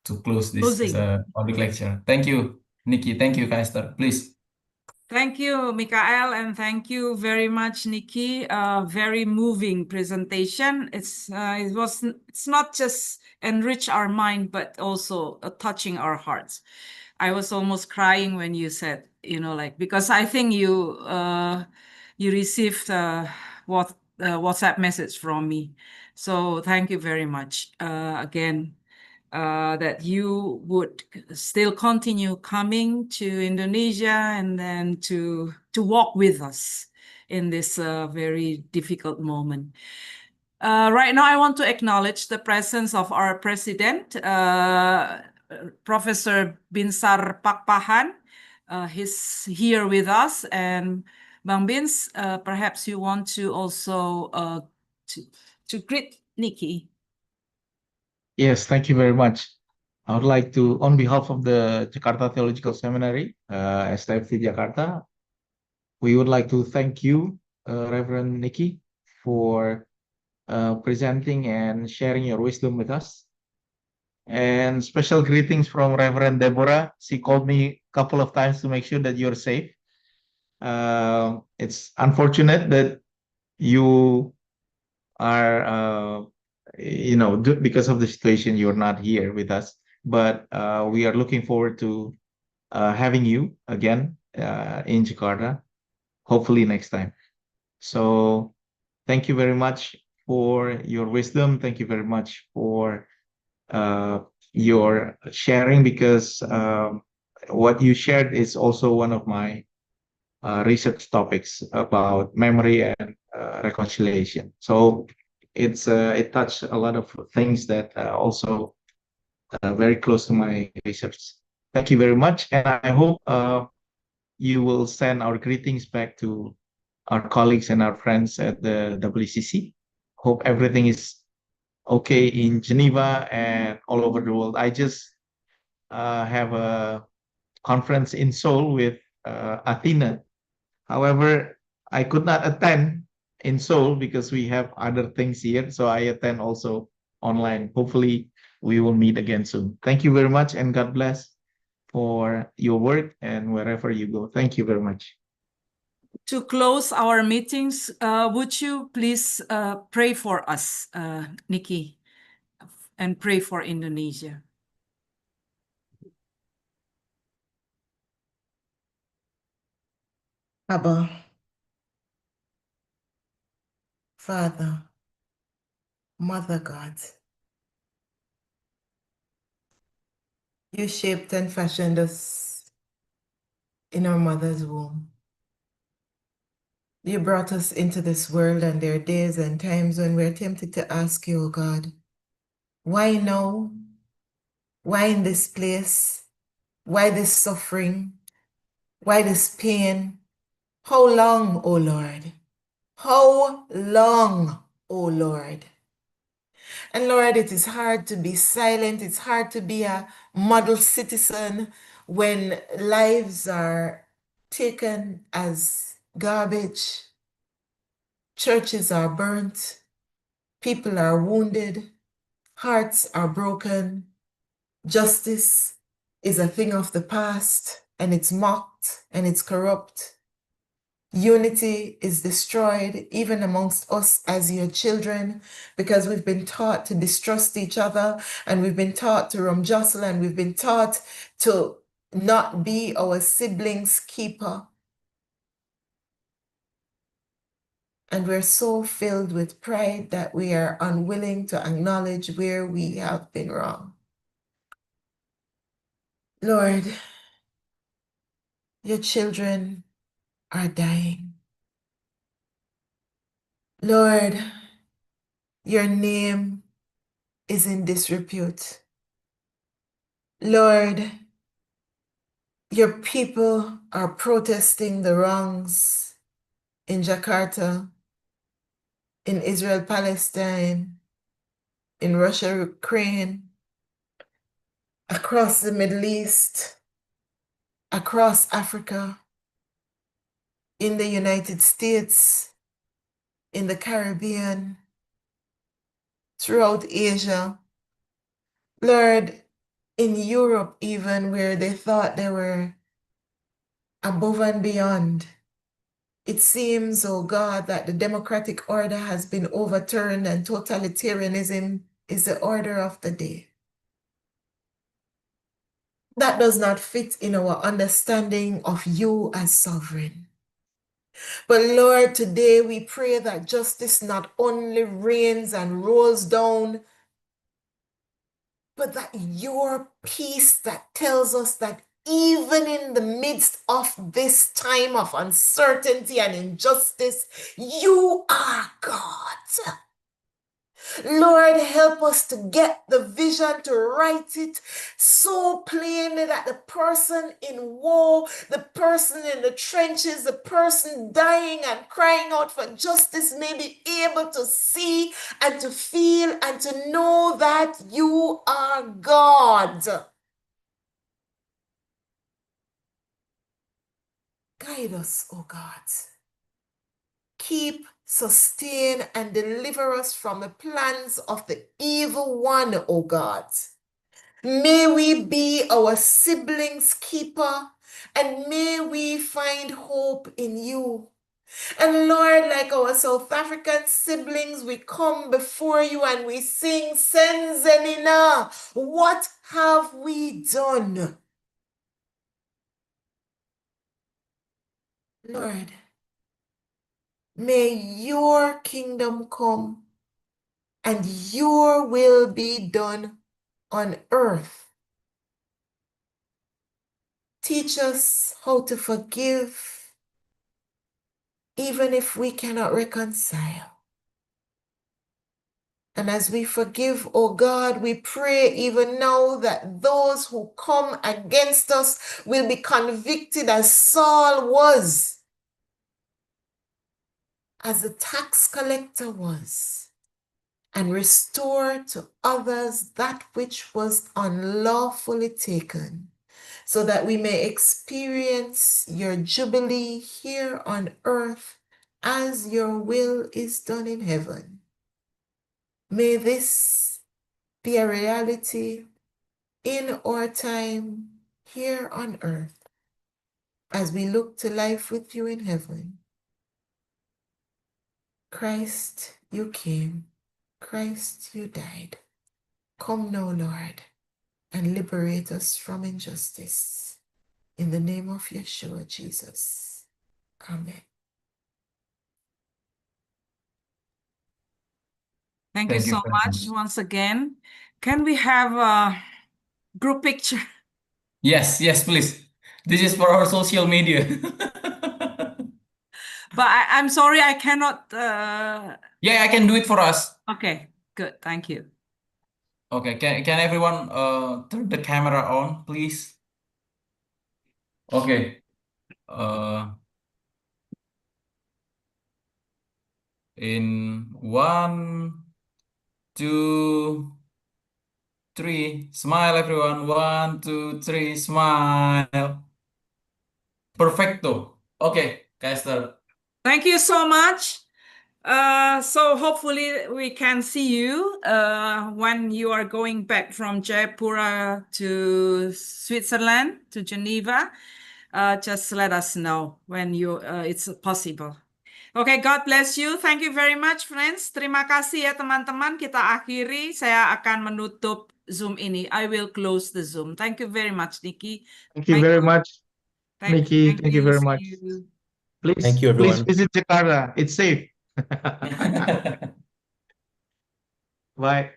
to close this Closing. public lecture. Thank you, Nikki. Thank you, Esther. Please. Thank you, Mikael, and thank you very much, Nikki. Very moving presentation. It's not just enrich our mind, but also touching our hearts. I was almost crying when you said, because I think you received what WhatsApp message from me. So thank you very much again. That you would still continue coming to Indonesia and then to walk with us in this very difficult moment. Right now, I want to acknowledge the presence of our president, Professor Binsar Pakpahan. He's here with us, and Bang Bins, perhaps you want to also to greet Nikki. Yes, thank you very much. I would like to, on behalf of the Jakarta Theological Seminary, STFT Jakarta, we would like to thank you, Reverend Nikki, for presenting and sharing your wisdom with us. And special greetings from Reverend Deborah. She called me a couple of times to make sure that you're safe. It's unfortunate that you are, because of the situation, you're not here with us. But we are looking forward to having you again in Jakarta, hopefully next time. So thank you very much for your wisdom. Thank you very much for your sharing, because what you shared is also one of my research topics about memory and reconciliation. So it touched a lot of things that also very close to my research. Thank you very much, and I hope you will send our greetings back to our colleagues and our friends at the WCC. Hope everything is okay in Geneva and all over the world. I just have a conference in Seoul with Athena. However, I could not attend in Seoul because we have other things here. So I attend also online. Hopefully, we will meet again soon. Thank you very much, and God bless for your work and wherever you go. Thank you very much. To close our meetings, would you please pray for us, Nikki, and pray for Indonesia? Abba, Father, Mother God, you shaped and fashioned us in our mother's womb. You brought us into this world, and there are days and times when we're tempted to ask you, oh God, why now? Why in this place? Why this suffering? Why this pain? How long, O Lord? How long, O Lord? And Lord, it is hard to be silent. It's hard to be a model citizen when lives are taken as garbage, churches are burnt, people are wounded, hearts are broken, justice is a thing of the past, and it's mocked and it's corrupt. Unity is destroyed even amongst us as your children, because we've been taught to distrust each other, and we've been taught to jostle, and we've been taught to not be our siblings' keeper. And we're so filled with pride that we are unwilling to acknowledge where we have been wrong. Lord, your children are dying. Lord, your name is in disrepute. Lord, your people are protesting the wrongs in Jakarta, in Israel, Palestine, in Russia, Ukraine, across the Middle East, across Africa, in the United States, in the Caribbean, throughout Asia. Lord, in Europe even, where they thought they were above and beyond. It seems, oh God, that the democratic order has been overturned and totalitarianism is the order of the day. That does not fit in our understanding of you as sovereign. But Lord, today we pray that justice not only reigns and rolls down, but that your peace that tells us that even in the midst of this time of uncertainty and injustice, you are God. Lord, help us to get the vision to write it so plainly that the person in war, the person in the trenches, the person dying and crying out for justice may be able to see and to feel and to know that you are God. Guide us, O God. Keep, sustain, and deliver us from the plans of the evil one, O God. May we be our siblings' keeper, and may we find hope in you. And Lord, like our South African siblings, we come before you and we sing, Senzenina, what have we done? Lord, may your kingdom come and your will be done on earth. Teach us how to forgive, even if we cannot reconcile. And as we forgive, oh God, we pray even now that those who come against us will be convicted as Saul was, as the tax collector was, and restore to others that which was unlawfully taken, so that we may experience your jubilee here on earth as your will is done in heaven. May this be a reality in our time here on earth as we look to life with you in heaven. Christ, you came. Christ, you died. Come now, Lord, and liberate us from injustice. In the name of Yeshua, Jesus. Amen. Thank you Thank you so very much much. once again. Can we have a group picture? Yes, yes, please. This is for our social media. But I'm sorry, I cannot. Yeah, I can do it for us. Okay, good. Thank you. Okay, can everyone turn the camera on, please? Okay. In 1, 2, 3, smile everyone. 1, 2, 3, smile. Perfecto. Okay, Kester. Thank you so much. So hopefully we can see you when you are going back from Jaipura to Switzerland, to Geneva. Just let us know when it's possible. Okay, God bless you. Thank you very much, friends. Terima kasih ya teman-teman. Kita akhiri. Saya akan menutup Zoom ini. I will close the Zoom. Thank you very much, Nikki. Thank you very much, Thank Nikki. thank Thank you you. very See much. you. Thank you, Please everyone. visit Jakarta. It's safe. Bye.